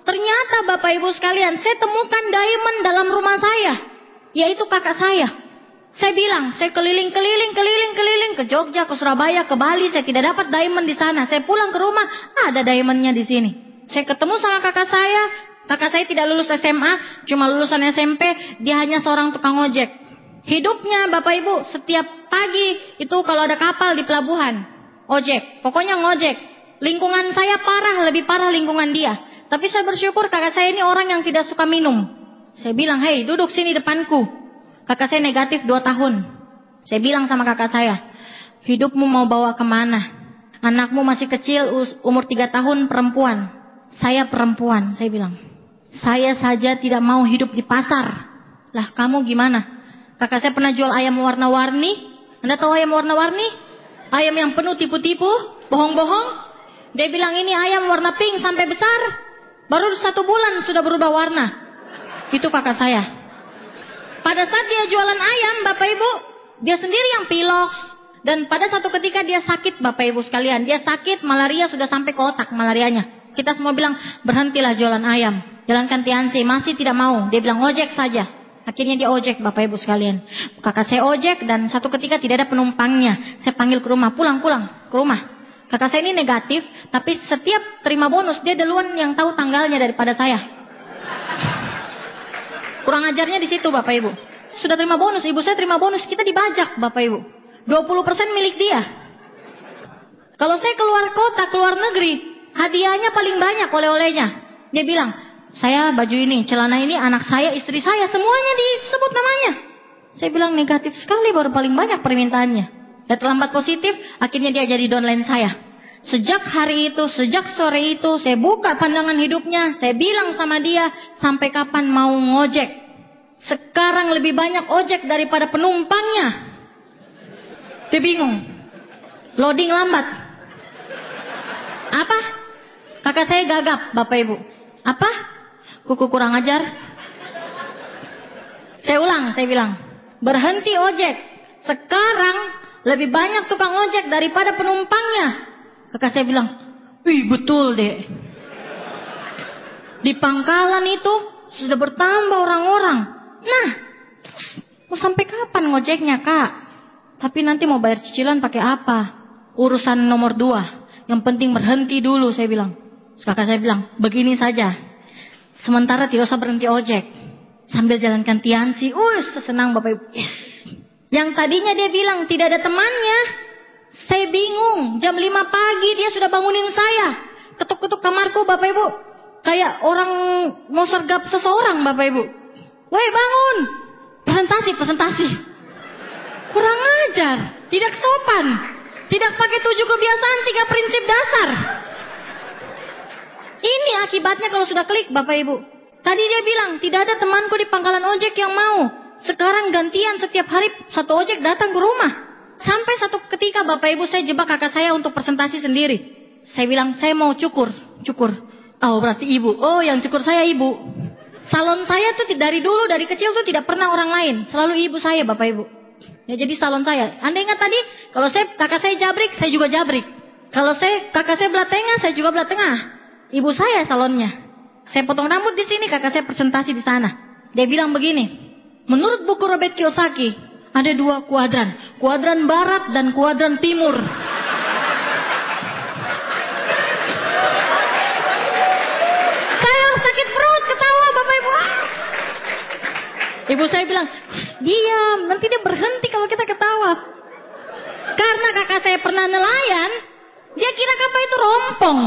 Ternyata Bapak Ibu sekalian, saya temukan diamond dalam rumah saya. Yaitu kakak saya. Saya bilang, saya keliling ke Jogja, ke Surabaya, ke Bali. Saya tidak dapat diamond di sana. Saya pulang ke rumah, ada diamondnya di sini. Saya ketemu sama kakak saya. Kakak saya tidak lulus SMA, cuma lulusan SMP. Dia hanya seorang tukang ojek. Hidupnya Bapak Ibu setiap pagi itu kalau ada kapal di pelabuhan, ojek, pokoknya ngojek. Lingkungan saya parah, lebih parah lingkungan dia. Tapi saya bersyukur kakak saya ini orang yang tidak suka minum. Saya bilang, hei duduk sini depanku. Kakak saya negatif 2 tahun. Saya bilang sama kakak saya, hidupmu mau bawa kemana? Anakmu masih kecil, umur 3 tahun, perempuan. Saya perempuan, saya bilang. Saya saja tidak mau hidup di pasar. Lah kamu gimana? Kakak saya pernah jual ayam warna-warni. Anda tahu ayam warna-warni? Ayam yang penuh tipu-tipu, bohong-bohong. Dia bilang ini ayam warna pink sampai besar. Baru 1 bulan sudah berubah warna. Itu kakak saya. Pada saat dia jualan ayam, Bapak Ibu, dia sendiri yang pilok. Dan pada satu ketika dia sakit Bapak Ibu sekalian. Dia sakit, malaria sudah sampai ke otak malarianya. Kita semua bilang, berhentilah jualan ayam. Jalankan Tiansi, masih tidak mau. Dia bilang, ojek saja. Akhirnya dia ojek Bapak Ibu sekalian. Kakak saya ojek dan satu ketika tidak ada penumpangnya. Saya panggil ke rumah, pulang ke rumah. Kakak saya ini negatif, tapi setiap terima bonus dia duluan yang tahu tanggalnya daripada saya. Kurang ajarnya di situ Bapak Ibu. Sudah terima bonus, ibu saya terima bonus, kita dibajak Bapak Ibu. 20% milik dia. Kalau saya keluar kota, keluar negeri, hadiahnya paling banyak oleh-olehnya. Dia bilang, saya baju ini, celana ini, anak saya, istri saya, semuanya disebut namanya. Saya bilang negatif sekali, baru paling banyak permintaannya. Dan terlambat positif, akhirnya dia jadi downline saya. Sejak hari itu, sejak sore itu, saya buka pandangan hidupnya. Saya bilang sama dia, sampai kapan mau ngojek? Sekarang lebih banyak ojek daripada penumpangnya. Dia bingung. Loading lambat. Apa? Kakak saya gagap, Bapak Ibu. Apa? Kuku kurang ajar. Saya ulang, saya bilang, berhenti ojek. Sekarang lebih banyak tukang ojek daripada penumpangnya. Kakak saya bilang, wih betul deh. Di pangkalan itu sudah bertambah orang-orang. Nah, mau sampai kapan ngojeknya Kak? Tapi nanti mau bayar cicilan pakai apa? Urusan nomor 2. Yang penting berhenti dulu, saya bilang. Kakak saya bilang, begini saja. Sementara tidak usah berhenti ojek. Sambil jalankan Tiansi. Senang Bapak Ibu. Yes. Yang tadinya dia bilang tidak ada temannya. Saya bingung, jam 5 pagi dia sudah bangunin saya. Ketuk-ketuk kamarku Bapak Ibu. Kayak orang mau sergap seseorang Bapak Ibu. Woi bangun, presentasi. Kurang ajar, tidak sopan. Tidak pakai 7 kebiasaan, 3 prinsip dasar. Ini akibatnya kalau sudah klik Bapak Ibu. Tadi dia bilang, tidak ada temanku di pangkalan ojek yang mau. Sekarang gantian setiap hari 1 ojek datang ke rumah. Sampai satu ketika Bapak Ibu saya jebak kakak saya untuk presentasi sendiri. Saya bilang, saya mau cukur. Oh berarti ibu. Oh yang cukur saya ibu. Salon saya tuh dari dulu, dari kecil tuh tidak pernah orang lain. Selalu ibu saya Bapak Ibu. Ya jadi salon saya. Anda ingat tadi, kalau kakak saya jabrik, saya juga jabrik. Kalau kakak saya belah tengah, saya juga belah tengah. Ibu saya salonnya. Saya potong rambut di sini, kakak saya presentasi di sana. Dia bilang begini, menurut buku Robert Kiyosaki, ada 2 kuadran. Kuadran barat dan kuadran timur. Saya sakit perut, ketawa Bapak Ibu. Ibu saya bilang, diam, nanti dia berhenti kalau kita ketawa. Karena kakak saya pernah nelayan, dia kira kapal itu rompong.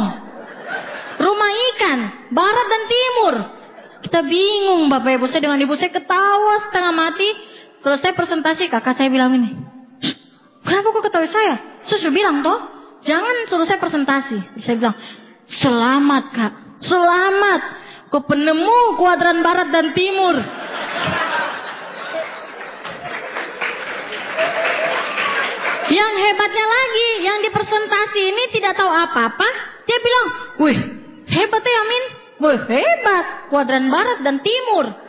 Rumah ikan, barat dan timur. Kita bingung Bapak Ibu, saya dengan ibu saya ketawa setengah mati. Selesai presentasi, kakak saya bilang ini, kenapa kok ketawa saya? Saya sudah bilang toh, jangan suruh saya presentasi. Saya bilang, selamat kak, selamat. Kau penemu kuadran barat dan timur. Yang hebatnya lagi, yang di presentasi ini tidak tahu apa-apa. Dia bilang, wih, hebat ya Amin. Wih, hebat. Kuadran barat dan timur.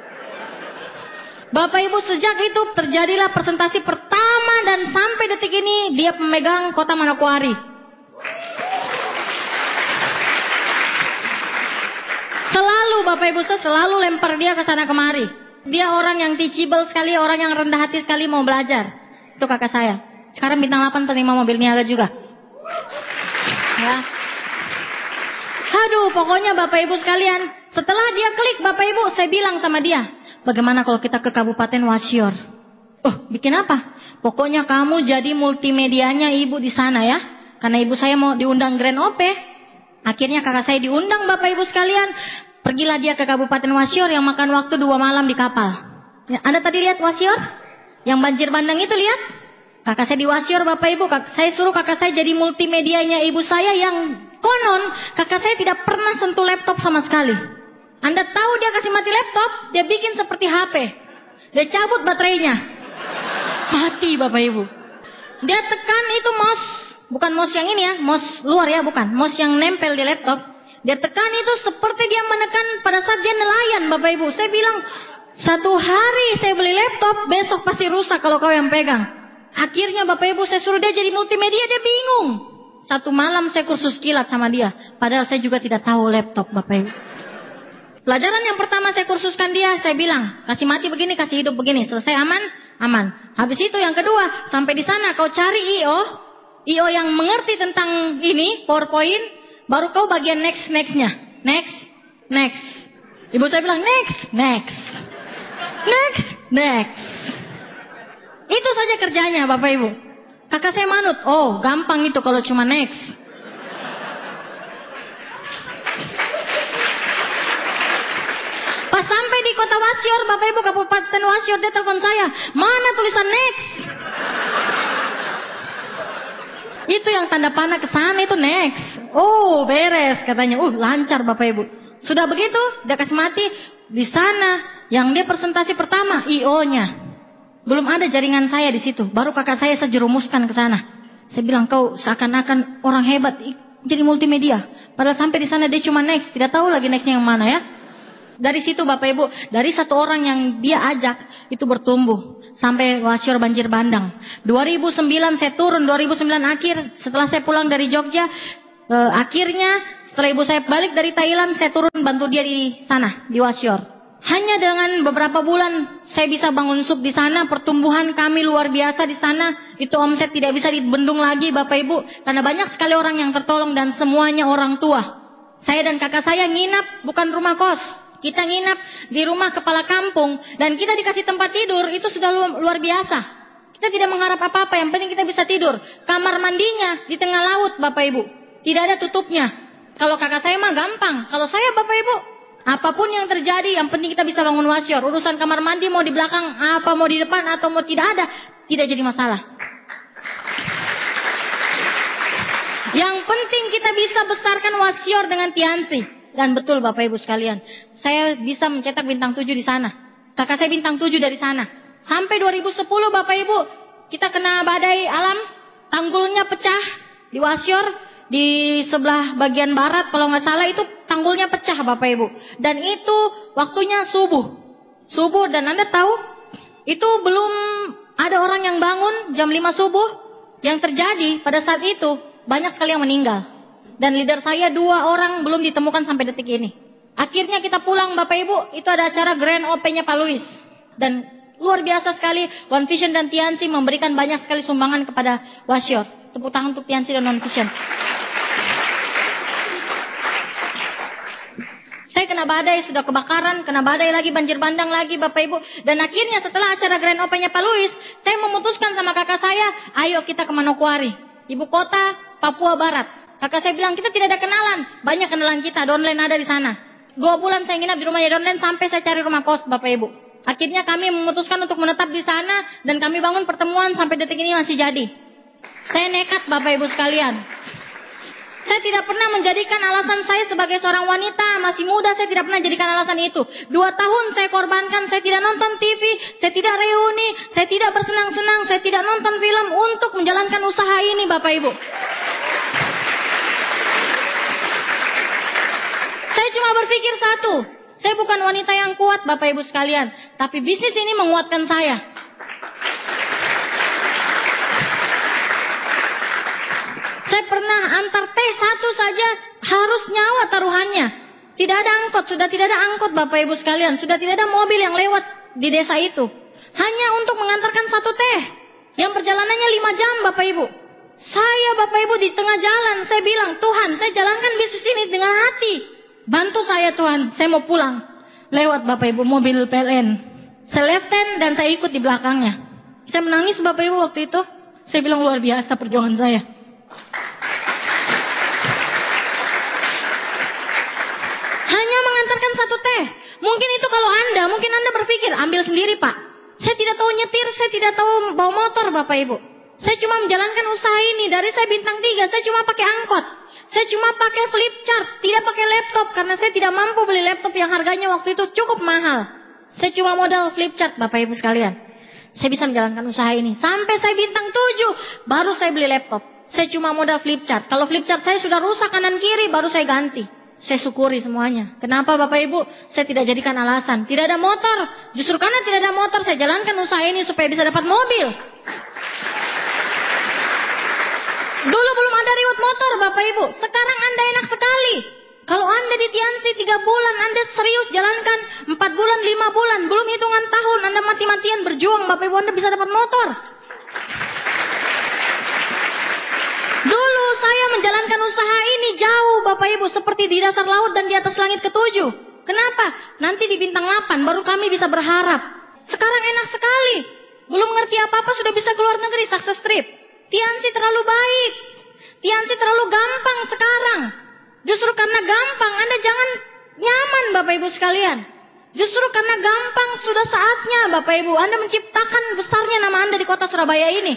Bapak Ibu, sejak itu terjadilah presentasi pertama dan sampai detik ini dia pemegang kota Manokwari. Selalu Bapak Ibu saya selalu lempar dia ke sana kemari. Dia orang yang teachable sekali, orang yang rendah hati sekali mau belajar. Itu kakak saya. Sekarang bintang 8 penerima mobil niaga juga. Ya. Aduh, pokoknya Bapak Ibu sekalian, setelah dia klik Bapak Ibu, saya bilang sama dia, bagaimana kalau kita ke Kabupaten Wasior? Oh, bikin apa? Pokoknya kamu jadi multimedianya ibu di sana ya. Karena ibu saya mau diundang Grand OP. Akhirnya kakak saya diundang Bapak Ibu sekalian. Pergilah dia ke Kabupaten Wasior yang makan waktu 2 malam di kapal. Ya, Anda tadi lihat Wasior? Yang banjir bandang itu lihat? Kakak saya di Wasior Bapak Ibu. Saya suruh kakak saya jadi multimedianya ibu saya yang konon kakak saya tidak pernah sentuh laptop sama sekali. Anda tahu dia kasih mati laptop, dia bikin seperti HP. Dia cabut baterainya. Mati Bapak Ibu. Dia tekan itu mouse, bukan mouse yang ini ya, mouse luar ya, bukan. Mouse yang nempel di laptop. Dia tekan itu seperti dia menekan pada saat dia nelayan Bapak Ibu. Saya bilang, 1 hari saya beli laptop, besok pasti rusak kalau kau yang pegang. Akhirnya Bapak Ibu saya suruh dia jadi multimedia, dia bingung. 1 malam saya kursus kilat sama dia. Padahal saya juga tidak tahu laptop Bapak Ibu. Pelajaran yang pertama saya kursuskan dia, saya bilang, kasih mati begini, kasih hidup begini. Selesai aman? Aman. Habis itu yang kedua, sampai di sana kau cari IO yang mengerti tentang ini, PowerPoint, baru kau bagian next-nya. Next. Ibu saya bilang, next. Itu saja kerjanya Bapak Ibu. Kakak saya manut, oh gampang itu kalau cuma next. Pas sampai di kota Wasior, Bapak Ibu, Kabupaten Wasior, dia telepon saya, mana tulisan next? Itu yang tanda panah ke sana itu next. Oh beres katanya, lancar Bapak Ibu. Sudah begitu, dia kasih mati di sana. Yang dia presentasi pertama, IO-nya. Belum ada jaringan saya di situ. Baru kakak saya jerumuskan ke sana. Saya bilang, kau seakan-akan orang hebat jadi multimedia. Padahal sampai di sana dia cuma next, tidak tahu lagi nextnya yang mana ya. Dari situ Bapak Ibu, dari 1 orang yang dia ajak itu bertumbuh sampai Wasior banjir bandang. 2009 saya turun, 2009 akhir setelah saya pulang dari Jogja, akhirnya setelah ibu saya balik dari Thailand, saya turun bantu dia di sana di Wasior. Hanya dengan beberapa bulan saya bisa bangun sub di sana, pertumbuhan kami luar biasa di sana. Itu omset tidak bisa dibendung lagi Bapak Ibu, karena banyak sekali orang yang tertolong dan semuanya orang tua. Saya dan kakak saya nginap bukan rumah kos. Kita nginap di rumah kepala kampung dan kita dikasih tempat tidur, itu sudah luar biasa. Kita tidak mengharap apa-apa, yang penting kita bisa tidur. Kamar mandinya di tengah laut Bapak Ibu, tidak ada tutupnya. Kalau kakak saya mah gampang. Kalau saya Bapak Ibu, apapun yang terjadi, yang penting kita bisa bangun wasior. Urusan kamar mandi mau di belakang, apa mau di depan atau mau tidak ada, tidak jadi masalah. Yang penting kita bisa besarkan wasior dengan Tiansi. Dan betul Bapak Ibu sekalian, saya bisa mencetak bintang 7 di sana. Kakak saya bintang 7 dari sana. Sampai 2010 Bapak Ibu, kita kena badai alam, tanggulnya pecah di wasior, di sebelah bagian barat kalau nggak salah itu tanggulnya pecah Bapak Ibu. Dan itu waktunya subuh dan Anda tahu itu belum ada orang yang bangun jam 5 subuh. Yang terjadi pada saat itu banyak sekali yang meninggal. Dan leader saya 2 orang belum ditemukan sampai detik ini. Akhirnya kita pulang Bapak Ibu, itu ada acara Grand Open-nya Pak Luis. Dan luar biasa sekali, One Vision dan Tiansi memberikan banyak sekali sumbangan kepada wasior. Tepuk tangan untuk Tiansi dan One Vision. Saya kena badai, sudah kebakaran, kena badai lagi, banjir bandang lagi Bapak Ibu. Dan akhirnya setelah acara Grand Open-nya Pak Luis, saya memutuskan sama kakak saya, ayo kita ke Manokwari, ibu kota Papua Barat. Kakak saya bilang, kita tidak ada kenalan. Banyak kenalan kita, Donlen ada di sana. 2 bulan saya nginap di rumahnya Donlen sampai saya cari rumah kos Bapak Ibu. Akhirnya kami memutuskan untuk menetap di sana dan kami bangun pertemuan sampai detik ini masih jadi. Saya nekat Bapak Ibu sekalian. Saya tidak pernah menjadikan alasan saya sebagai seorang wanita masih muda, saya tidak pernah jadikan alasan itu. 2 tahun saya korbankan, saya tidak nonton TV, saya tidak reuni, saya tidak bersenang-senang, saya tidak nonton film untuk menjalankan usaha ini Bapak Ibu. Saya cuma berpikir satu, saya bukan wanita yang kuat Bapak Ibu sekalian, tapi bisnis ini menguatkan saya. Saya pernah antar teh 1 saja harus nyawa taruhannya. Tidak ada angkot, sudah tidak ada angkot Bapak Ibu sekalian, sudah tidak ada mobil yang lewat di desa itu. Hanya untuk mengantarkan 1 teh, yang perjalanannya 5 jam Bapak Ibu. Saya Bapak Ibu di tengah jalan, saya bilang, Tuhan saya jalankan bisnis ini dengan hati. Bantu saya Tuhan, saya mau pulang. Lewat Bapak Ibu mobil PLN. Saya leften dan saya ikut di belakangnya. Saya menangis Bapak Ibu waktu itu. Saya bilang luar biasa perjuangan saya. Hanya mengantarkan 1 teh. Mungkin itu kalau mungkin Anda berpikir, ambil sendiri Pak. Saya tidak tahu nyetir, saya tidak tahu bawa motor Bapak Ibu. Saya cuma menjalankan usaha ini. Dari saya bintang 3, saya cuma pakai angkot. Saya cuma pakai flip chart, tidak pakai laptop. Karena saya tidak mampu beli laptop yang harganya waktu itu cukup mahal. Saya cuma modal flip chart Bapak Ibu sekalian. Saya bisa menjalankan usaha ini. Sampai saya bintang 7, baru saya beli laptop. Saya cuma modal flip chart. Kalau flip chart saya sudah rusak kanan kiri, baru saya ganti. Saya syukuri semuanya. Kenapa Bapak Ibu? Saya tidak jadikan alasan. Tidak ada motor. Justru karena tidak ada motor, saya jalankan usaha ini supaya bisa dapat mobil. Dulu belum ada reward motor Bapak Ibu. Sekarang Anda enak sekali. Kalau Anda di Tiansi 3 bulan, Anda serius jalankan 4 bulan, 5 bulan, belum hitungan tahun, Anda mati-matian berjuang Bapak Ibu, Anda bisa dapat motor. Dulu saya menjalankan usaha ini jauh Bapak Ibu, seperti di dasar laut dan di atas langit ke-7. Kenapa? Nanti di bintang 8 baru kami bisa berharap. Sekarang enak sekali. Belum ngerti apa-apa sudah bisa keluar negeri, success trip. Tiansi terlalu baik. Tiansi terlalu gampang sekarang. Justru karena gampang, Anda jangan nyaman Bapak Ibu sekalian. Justru karena gampang sudah saatnya Bapak Ibu Anda menciptakan besarnya nama Anda di kota Surabaya ini.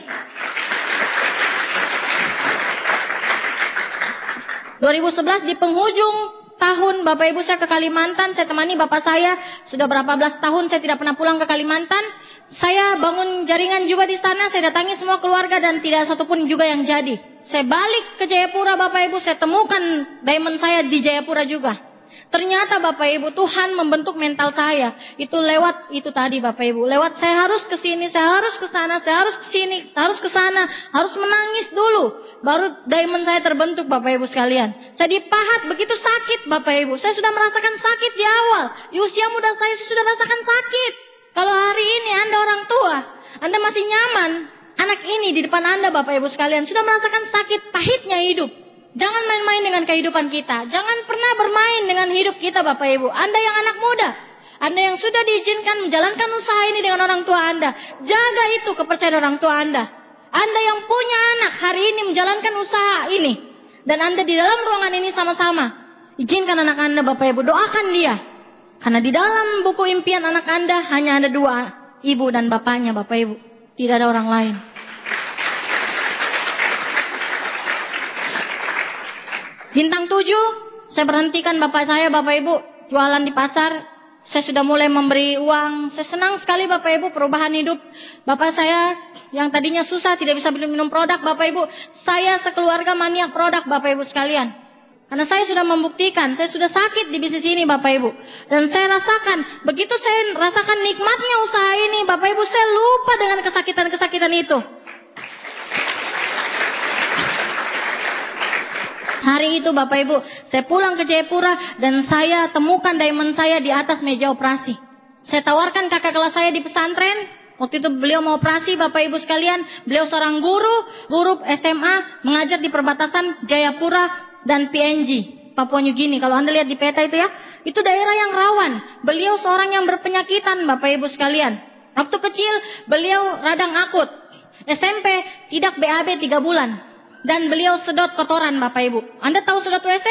2011 di penghujung tahun Bapak Ibu saya ke Kalimantan, saya temani Bapak saya, sudah berapa belas tahun saya tidak pernah pulang ke Kalimantan. Saya bangun jaringan juga di sana, saya datangi semua keluarga dan tidak satupun juga yang jadi. Saya balik ke Jayapura Bapak Ibu, saya temukan diamond saya di Jayapura juga. Ternyata Bapak Ibu Tuhan membentuk mental saya. Itu lewat itu tadi Bapak Ibu. Lewat saya harus ke sini, saya harus ke sana, saya harus ke sini, saya harus ke sana, harus menangis dulu. Baru diamond saya terbentuk Bapak Ibu sekalian. Saya dipahat begitu sakit Bapak Ibu. Saya sudah merasakan sakit di awal. Di usia muda saya sudah merasakan sakit. Kalau hari ini Anda orang tua, Anda masih nyaman. Anak ini di depan Anda Bapak Ibu sekalian sudah merasakan sakit pahitnya hidup. Jangan main-main dengan kehidupan kita. Jangan pernah bermain dengan hidup kita Bapak Ibu. Anda yang anak muda, Anda yang sudah diizinkan menjalankan usaha ini dengan orang tua Anda, jaga itu kepercayaan orang tua Anda. Anda yang punya anak hari ini menjalankan usaha ini, dan Anda di dalam ruangan ini sama-sama, izinkan anak Anda Bapak Ibu, doakan dia. Karena di dalam buku impian anak Anda hanya ada 2, ibu dan bapaknya Bapak Ibu. Tidak ada orang lain. Bintang 7, saya berhentikan bapak saya Bapak Ibu jualan di pasar. Saya sudah mulai memberi uang. Saya senang sekali Bapak Ibu perubahan hidup. Bapak saya yang tadinya susah tidak bisa minum produk Bapak Ibu. Saya sekeluarga maniak produk Bapak Ibu sekalian. Karena saya sudah membuktikan, saya sudah sakit di bisnis ini Bapak Ibu. Dan saya rasakan, begitu saya rasakan nikmatnya usaha ini Bapak Ibu, saya lupa dengan kesakitan-kesakitan itu. Hari itu Bapak Ibu, saya pulang ke Jayapura dan saya temukan diamond saya di atas meja operasi. Saya tawarkan kakak kelas saya di pesantren. Waktu itu beliau mau operasi Bapak Ibu sekalian. Beliau seorang guru SMA mengajar di perbatasan Jayapura dan PNG, Papua New Guinea. Kalau Anda lihat di peta itu ya, itu daerah yang rawan. Beliau seorang yang berpenyakitan Bapak Ibu sekalian. Waktu kecil beliau radang akut. SMP tidak BAB 3 bulan. Dan beliau sedot kotoran Bapak Ibu. Anda tahu sedot WC?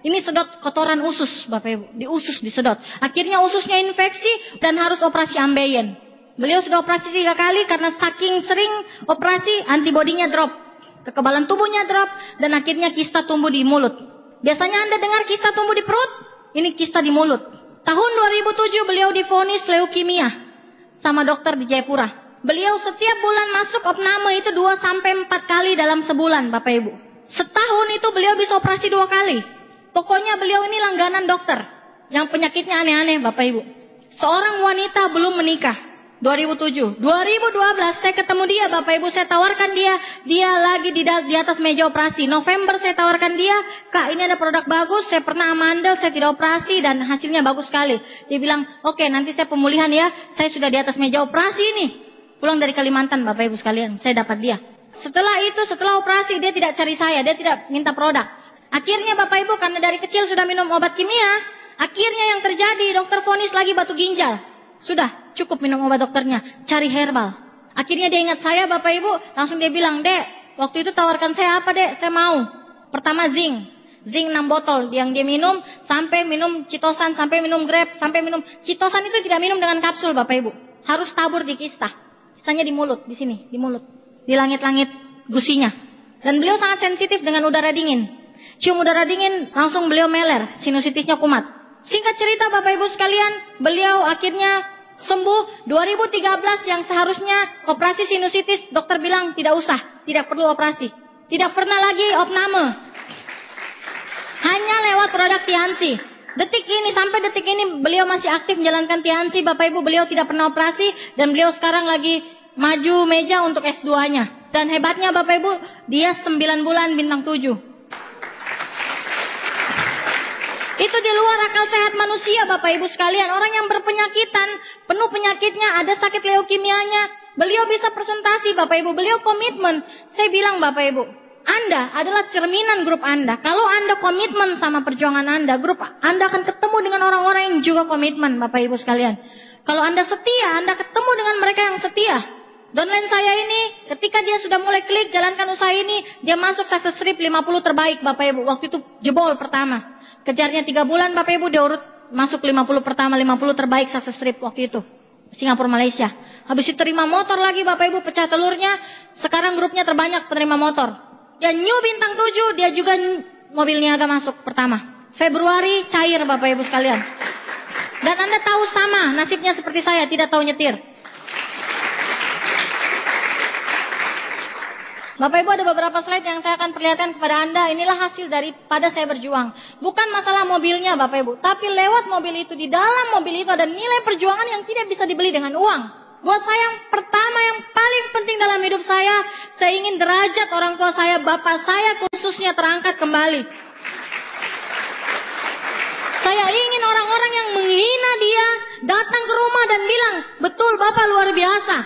Ini sedot kotoran usus Bapak Ibu. Di usus disedot. Akhirnya ususnya infeksi dan harus operasi ambeien. Beliau sudah operasi 3 kali karena saking sering operasi antibodinya drop. Kekebalan tubuhnya drop dan akhirnya kista tumbuh di mulut. Biasanya Anda dengar kista tumbuh di perut, ini kista di mulut. Tahun 2007 beliau divonis leukemia sama dokter di Jayapura. Beliau setiap bulan masuk opname itu 2-4 kali dalam sebulan Bapak Ibu. Setahun itu beliau bisa operasi 2 kali. Pokoknya beliau ini langganan dokter yang penyakitnya aneh-aneh Bapak Ibu. Seorang wanita belum menikah. 2007, 2012 saya ketemu dia Bapak Ibu, saya tawarkan dia lagi di atas meja operasi. November saya tawarkan dia, Kak ini ada produk bagus, saya pernah amandel, saya tidak operasi dan hasilnya bagus sekali. Dia bilang, oke, nanti saya pemulihan ya, saya sudah di atas meja operasi ini. Pulang dari Kalimantan Bapak Ibu sekalian, saya dapat dia. Setelah operasi dia tidak cari saya, dia tidak minta produk. Akhirnya Bapak Ibu karena dari kecil sudah minum obat kimia, akhirnya yang terjadi dokter vonis lagi batu ginjal. Sudah, cukup minum obat dokternya, cari herbal. Akhirnya dia ingat saya Bapak Ibu, langsung dia bilang, Dek, waktu itu tawarkan saya apa Dek? Saya mau. Pertama zinc 6 botol yang dia minum, sampai minum citosan, sampai minum grep, sampai minum citosan itu tidak minum dengan kapsul Bapak Ibu. Harus tabur di kista. Kistanya di mulut, di sini, di mulut. Di langit-langit gusinya. Dan beliau sangat sensitif dengan udara dingin. Cium udara dingin, langsung beliau meler, sinusitisnya kumat. Singkat cerita Bapak Ibu sekalian, beliau akhirnya sembuh. 2013 yang seharusnya operasi sinusitis, dokter bilang tidak usah, tidak perlu operasi. Tidak pernah lagi opname. Hanya lewat produk Tiansi. Sampai detik ini beliau masih aktif menjalankan Tiansi Bapak Ibu. Beliau tidak pernah operasi dan beliau sekarang lagi maju meja untuk S2-nya. Dan hebatnya Bapak Ibu, dia 9 bulan bintang 7. Itu di luar akal sehat manusia Bapak Ibu sekalian. Orang yang berpenyakitan, penuh penyakitnya, ada sakit leukemianya, beliau bisa presentasi Bapak Ibu, beliau komitmen. Saya bilang Bapak Ibu, Anda adalah cerminan grup Anda. Kalau Anda komitmen sama perjuangan Anda, grup Anda akan ketemu dengan orang-orang yang juga komitmen Bapak Ibu sekalian. Kalau Anda setia, Anda ketemu dengan mereka yang setia. Downline saya ini, ketika dia sudah mulai klik jalankan usaha ini, dia masuk success rate 50 terbaik Bapak Ibu. Waktu itu jebol pertama. Kejarnya 3 bulan Bapak Ibu, dia urut masuk 50 pertama, 50 terbaik success rate waktu itu. Singapura, Malaysia. Habis itu terima motor lagi Bapak Ibu, pecah telurnya. Sekarang grupnya terbanyak penerima motor. Dan new bintang 7, dia juga mobil niaga masuk pertama. Februari cair Bapak Ibu sekalian. Dan Anda tahu sama nasibnya seperti saya, tidak tahu nyetir. Bapak Ibu, ada beberapa slide yang saya akan perlihatkan kepada Anda. Inilah hasil daripada saya berjuang. Bukan masalah mobilnya Bapak Ibu, tapi lewat mobil itu, di dalam mobil itu ada nilai perjuangan yang tidak bisa dibeli dengan uang. Buat saya yang pertama, yang paling penting dalam hidup saya ingin derajat orang tua saya, bapak saya khususnya terangkat kembali. Saya ingin orang-orang yang menghina dia datang ke rumah dan bilang, betul Bapak luar biasa.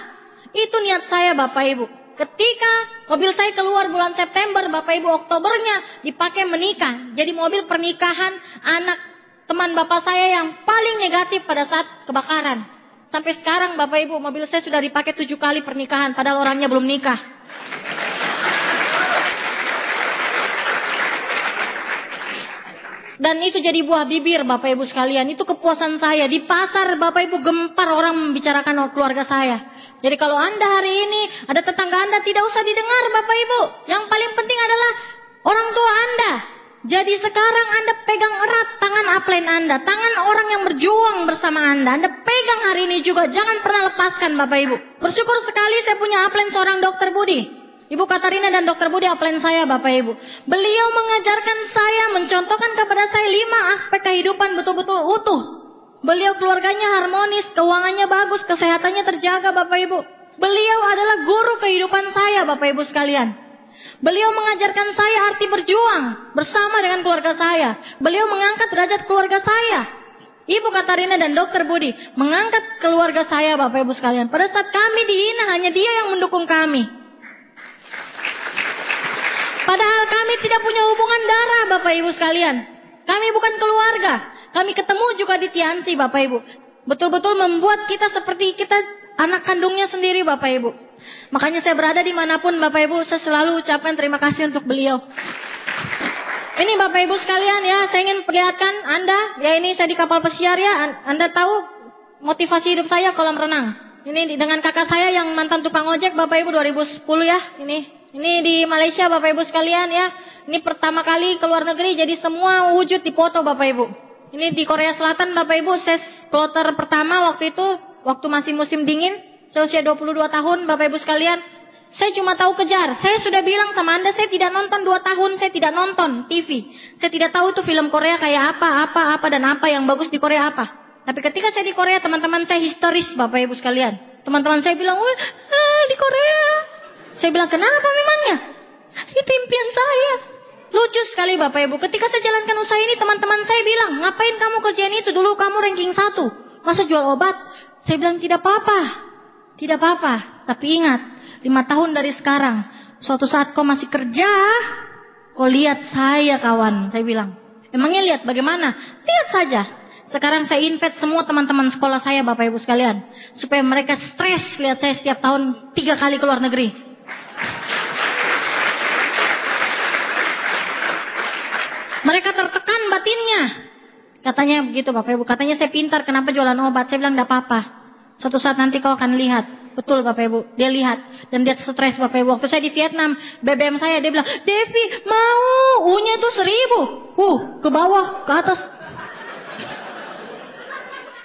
Itu niat saya Bapak Ibu. Ketika mobil saya keluar bulan September, Bapak Ibu, Oktobernya dipakai menikah. Jadi mobil pernikahan anak teman bapak saya yang paling negatif pada saat kebakaran. Sampai sekarang Bapak Ibu, mobil saya sudah dipakai 7 kali pernikahan, padahal orangnya belum nikah. Dan itu jadi buah bibir Bapak Ibu sekalian. Itu kepuasan saya. Di pasar Bapak Ibu gempar orang membicarakan keluarga saya. Jadi kalau Anda hari ini ada tetangga Anda, tidak usah didengar Bapak Ibu. Yang paling penting adalah orang tua Anda. Jadi sekarang Anda pegang erat tangan upline Anda, tangan orang yang berjuang bersama Anda. Anda pegang hari ini juga, jangan pernah lepaskan Bapak Ibu. Bersyukur sekali saya punya upline seorang Dokter Budi. Ibu Katarina dan Dokter Budi upline saya Bapak Ibu. Beliau mengajarkan saya, mencontohkan kepada saya 5 aspek kehidupan betul-betul utuh. Beliau keluarganya harmonis, keuangannya bagus, kesehatannya terjaga Bapak Ibu. Beliau adalah guru kehidupan saya Bapak Ibu sekalian. Beliau mengajarkan saya arti berjuang bersama dengan keluarga saya. Beliau mengangkat derajat keluarga saya. Ibu Katarina dan Dokter Budi mengangkat keluarga saya Bapak Ibu sekalian. Pada saat kami dihina, hanya dia yang mendukung kami. Padahal kami tidak punya hubungan darah Bapak Ibu sekalian. Kami bukan keluarga. Kami ketemu juga di Tiansi Bapak Ibu. Betul-betul membuat kita seperti kita anak kandungnya sendiri Bapak Ibu. Makanya saya berada dimanapun Bapak Ibu, saya selalu ucapkan terima kasih untuk beliau. Ini Bapak Ibu sekalian ya, saya ingin perlihatkan Anda. Ya ini saya di kapal pesiar ya. Anda tahu motivasi hidup saya kolam renang. Ini dengan kakak saya yang mantan tukang ojek Bapak Ibu 2010 ya. Ini di Malaysia Bapak Ibu sekalian ya. Ini pertama kali ke luar negeri, jadi semua wujud dipoto Bapak Ibu. Ini di Korea Selatan Bapak Ibu, saya kloter pertama waktu itu, waktu masih musim dingin. Saya usia 22 tahun Bapak Ibu sekalian. Saya cuma tahu kejar. Saya sudah bilang sama Anda, saya tidak nonton 2 tahun, saya tidak nonton TV. Saya tidak tahu tuh film Korea kayak apa dan apa yang bagus di Korea apa. Tapi ketika saya di Korea, teman-teman saya histeris Bapak Ibu sekalian. Teman-teman saya bilang, wah di Korea. Saya bilang, kenapa memangnya? Itu impian saya. Lucu sekali Bapak Ibu. Ketika saya jalankan usaha ini, teman-teman saya bilang, ngapain kamu kerjain itu? Dulu kamu ranking 1. Masa jual obat? Saya bilang, tidak apa-apa. Tidak apa-apa. Tapi ingat, 5 tahun dari sekarang, suatu saat kau masih kerja, kau lihat saya kawan. Saya bilang, emangnya lihat bagaimana? Lihat saja. Sekarang saya invite semua teman-teman sekolah saya Bapak Ibu sekalian. Supaya mereka stres lihat saya setiap tahun 3 kali ke luar negeri. Mereka tertekan batinnya. Katanya begitu Bapak Ibu. Katanya saya pintar, kenapa jualan obat? Saya bilang, tidak apa-apa. Suatu saat nanti kau akan lihat. Betul Bapak Ibu. Dia lihat. Dan dia stres Bapak Ibu. Waktu saya di Vietnam, BBM saya, dia bilang, Devi mau. U-nya itu 1000. Ke bawah, ke atas.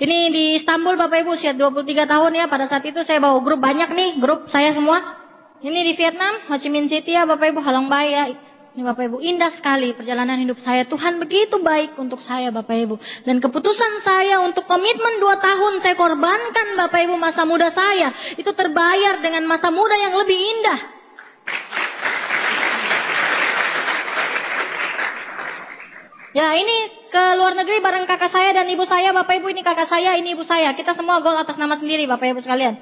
Ini di Istanbul Bapak Ibu, usia 23 tahun ya. Pada saat itu saya bawa grup banyak nih. Grup saya semua. Ini di Vietnam, Ho Chi Minh City ya Bapak Ibu, Halong Bay ya. Ini Bapak Ibu, indah sekali perjalanan hidup saya. Tuhan begitu baik untuk saya Bapak Ibu. Dan keputusan saya untuk komitmen 2 tahun saya korbankan Bapak Ibu masa muda saya. Itu terbayar dengan masa muda yang lebih indah. Ya ini ke luar negeri bareng kakak saya dan ibu saya Bapak Ibu. Ini kakak saya, ini ibu saya. Kita semua gol atas nama sendiri Bapak Ibu sekalian.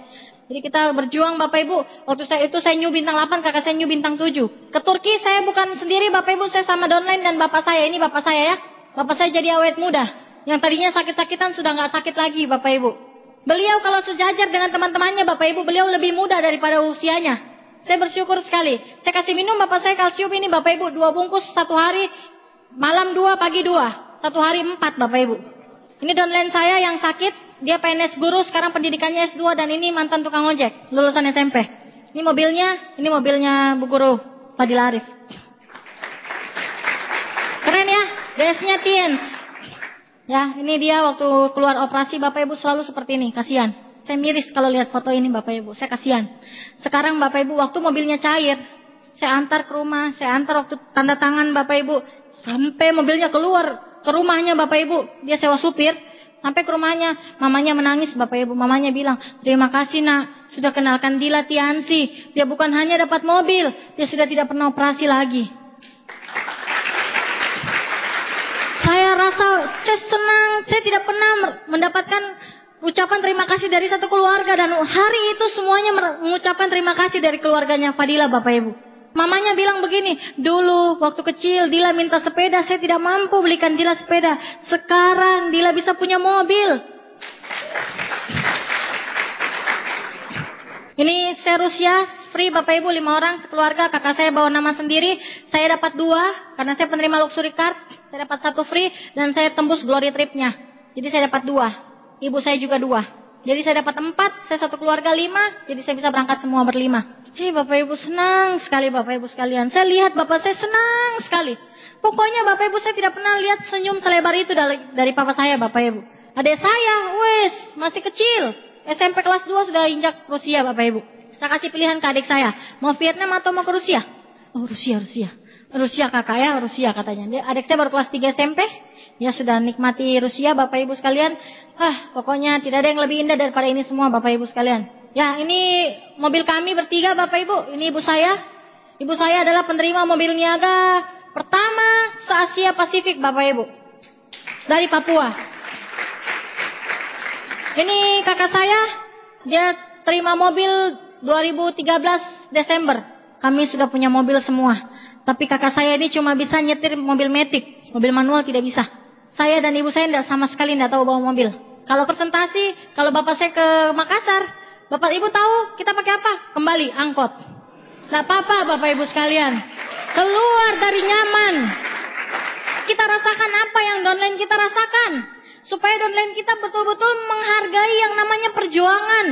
Jadi kita berjuang Bapak Ibu. Waktu saya new bintang 8, kakak saya new bintang 7. Ke Turki saya bukan sendiri Bapak Ibu, saya sama downline dan bapak saya. Ini bapak saya ya. Bapak saya jadi awet muda. Yang tadinya sakit-sakitan sudah nggak sakit lagi Bapak Ibu. Beliau kalau sejajar dengan teman-temannya Bapak Ibu, beliau lebih muda daripada usianya. Saya bersyukur sekali. Saya kasih minum bapak saya kalsium ini Bapak Ibu. 2 bungkus 1 hari, malam 2, pagi 2. 1 hari 4 Bapak Ibu. Ini downline saya yang sakit. Dia PNS guru, sekarang pendidikannya S2 dan ini mantan tukang ojek, lulusan SMP. Ini mobilnya Bu Guru Fadil Arif. Keren ya, dressnya Tiens. Ya, ini dia waktu keluar operasi Bapak Ibu selalu seperti ini, kasihan. Saya miris kalau lihat foto ini Bapak Ibu, saya kasihan. Sekarang Bapak Ibu waktu mobilnya cair, saya antar ke rumah, saya antar waktu tanda tangan Bapak Ibu, sampai mobilnya keluar ke rumahnya Bapak Ibu, dia sewa supir. Sampai ke rumahnya, mamanya menangis Bapak Ibu. Mamanya bilang, terima kasih nak, sudah kenalkan Dila Tiansi. Dia bukan hanya dapat mobil, dia sudah tidak pernah operasi lagi. Saya rasa saya senang, saya tidak pernah mendapatkan ucapan terima kasih dari satu keluarga. Dan hari itu semuanya mengucapkan terima kasih dari keluarganya Fadila Bapak Ibu. Mamanya bilang begini, dulu waktu kecil Dila minta sepeda, saya tidak mampu belikan Dila sepeda. Sekarang Dila bisa punya mobil. Ini saya Rusia, free Bapak Ibu 5 orang sekeluarga. Kakak saya bawa nama sendiri, saya dapat 2 karena saya penerima luxury card. Saya dapat 1 free dan saya tembus glory tripnya. Jadi saya dapat 2. Ibu saya juga 2. Jadi saya dapat 4, saya 1 keluarga 5. Jadi saya bisa berangkat semua berlima. Hei Bapak Ibu, senang sekali Bapak Ibu sekalian. Saya lihat Bapak saya senang sekali. Pokoknya Bapak Ibu saya tidak pernah lihat senyum selebar itu dari papa saya Bapak Ibu. Adik saya, wes masih kecil. SMP kelas 2 sudah injak Rusia Bapak Ibu. Saya kasih pilihan ke adik saya. Mau Vietnam atau mau ke Rusia? Oh Rusia. Rusia kakak ya, Rusia katanya. Adik saya baru kelas 3 SMP. Ya sudah nikmati Rusia Bapak Ibu sekalian. Pokoknya tidak ada yang lebih indah daripada ini semua Bapak Ibu sekalian. Ya ini mobil kami bertiga Bapak Ibu. Ini ibu saya. Ibu saya adalah penerima mobil niaga pertama se-Asia Pasifik Bapak Ibu. Dari Papua. Ini kakak saya. Dia terima mobil 2013 Desember. Kami sudah punya mobil semua. Tapi kakak saya ini cuma bisa nyetir mobil matic. Mobil manual tidak bisa. Saya dan ibu saya sama sekali tidak tahu bawa mobil. Kalau presentasi, kalau bapak saya ke Makassar, Bapak Ibu tahu kita pakai apa? Kembali angkot. Nggak apa-apa Bapak Ibu sekalian. Keluar dari nyaman. Kita rasakan apa yang downline kita rasakan. Supaya downline kita betul-betul menghargai yang namanya perjuangan.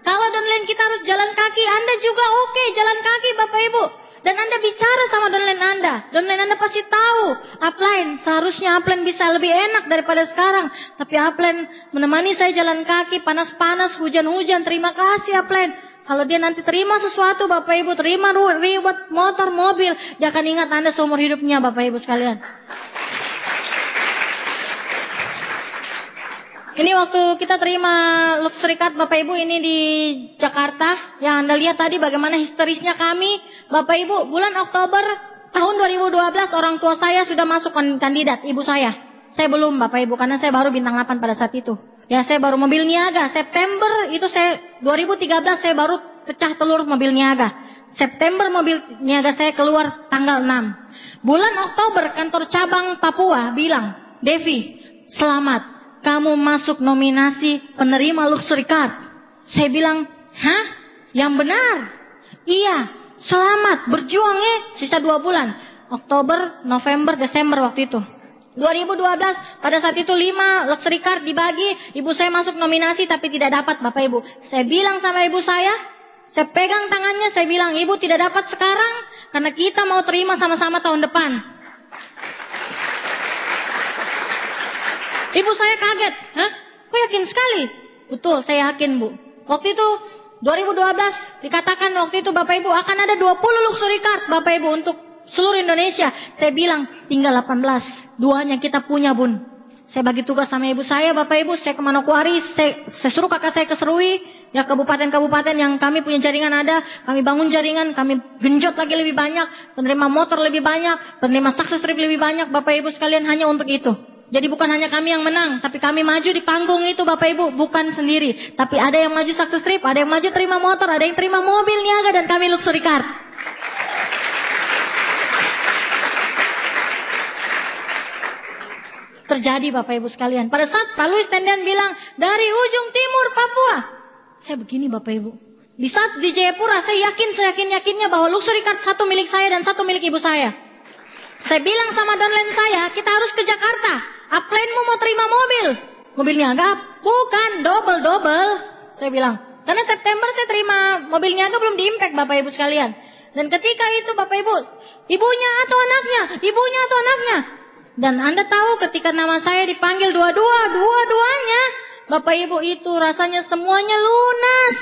Kalau downline kita harus jalan kaki, Anda juga oke jalan kaki Bapak Ibu. Dan Anda bicara sama downline Anda. Downline Anda pasti tahu. Upline, seharusnya upline bisa lebih enak daripada sekarang. Tapi upline menemani saya jalan kaki, panas-panas, hujan-hujan. Terima kasih upline. Kalau dia nanti terima sesuatu Bapak Ibu, terima reward motor, mobil, dia akan ingat Anda seumur hidupnya Bapak Ibu sekalian. Ini waktu kita terima luxury card Bapak Ibu ini di Jakarta. Yang Anda lihat tadi bagaimana histerisnya kami. Bapak Ibu, bulan Oktober tahun 2012 orang tua saya sudah masuk kandidat, ibu saya. Saya belum Bapak Ibu karena saya baru bintang 8 pada saat itu. Ya saya baru mobil niaga. September itu 2013 saya baru pecah telur mobil niaga. September mobil niaga saya keluar tanggal 6. Bulan Oktober kantor cabang Papua bilang, Devi, selamat. Kamu masuk nominasi penerima luxury card. Saya bilang, hah? Yang benar? Iya, selamat, berjuang ya. Sisa 2 bulan. Oktober, November, Desember waktu itu. 2012, pada saat itu 5 luxury card dibagi. Ibu saya masuk nominasi tapi tidak dapat Bapak Ibu. Saya bilang sama ibu saya pegang tangannya, saya bilang, Ibu tidak dapat sekarang. Karena kita mau terima sama-sama tahun depan. Ibu saya kaget. Hah? Kok yakin sekali? Betul, saya yakin Bu. Waktu itu 2012 dikatakan waktu itu Bapak Ibu akan ada 20 luxury card Bapak Ibu untuk seluruh Indonesia. Saya bilang tinggal 18. 2-nya kita punya Bun. Saya bagi tugas sama ibu saya Bapak Ibu. Saya ke Manokwari. Saya suruh kakak saya ke Serui. Ya kabupaten-kabupaten yang kami punya jaringan ada. Kami bangun jaringan. Kami genjot lagi lebih banyak. Penerima motor lebih banyak. Penerima success trip lebih banyak Bapak Ibu sekalian hanya untuk itu. Jadi bukan hanya kami yang menang, tapi kami maju di panggung itu Bapak Ibu, bukan sendiri. Tapi ada yang maju success trip, ada yang maju terima motor, ada yang terima mobil niaga, dan kami luxury card. Terjadi Bapak Ibu sekalian. Pada saat Pak Louis Tendian bilang, dari ujung timur Papua. Saya begini Bapak Ibu. Di saat di Jayapura, saya yakin-yakinnya bahwa luxury card 1 milik saya dan 1 milik ibu saya. Saya bilang sama downline saya, kita harus ke Jakarta. Upline-mu mau terima mobil. Mobil niaga? Bukan, double. Saya bilang. Karena September saya terima mobil niaga belum di-impact Bapak Ibu sekalian. Dan ketika itu Bapak Ibu, ibunya atau anaknya. Dan Anda tahu ketika nama saya dipanggil dua-duanya. Bapak Ibu itu rasanya semuanya lunas.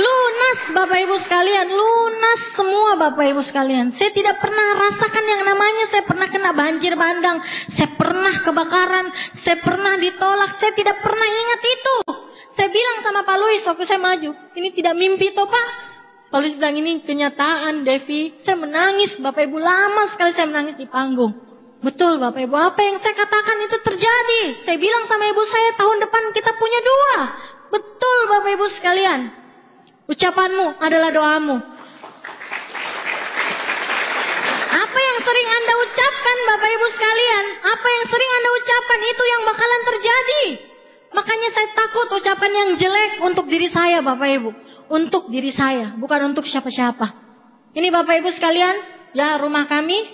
Lunas Bapak Ibu sekalian, lunas semua Bapak Ibu sekalian. Saya tidak pernah rasakan yang namanya saya pernah kena banjir bandang, saya pernah kebakaran, saya pernah ditolak, saya tidak pernah ingat itu. Saya bilang sama Pak Louis waktu saya maju, ini tidak mimpi toh Pak. Pak Louis bilang ini kenyataan Devi. Saya menangis Bapak Ibu, lama sekali saya menangis di panggung. Betul Bapak Ibu, apa yang saya katakan itu terjadi. Saya bilang sama ibu saya tahun depan kita punya 2. Betul Bapak Ibu sekalian. Ucapanmu adalah doamu. Apa yang sering Anda ucapkan, Bapak Ibu sekalian, apa yang sering Anda ucapkan itu yang bakalan terjadi. Makanya saya takut ucapan yang jelek untuk diri saya, Bapak Ibu. Untuk diri saya, bukan untuk siapa-siapa. Ini Bapak Ibu sekalian, ya rumah kami,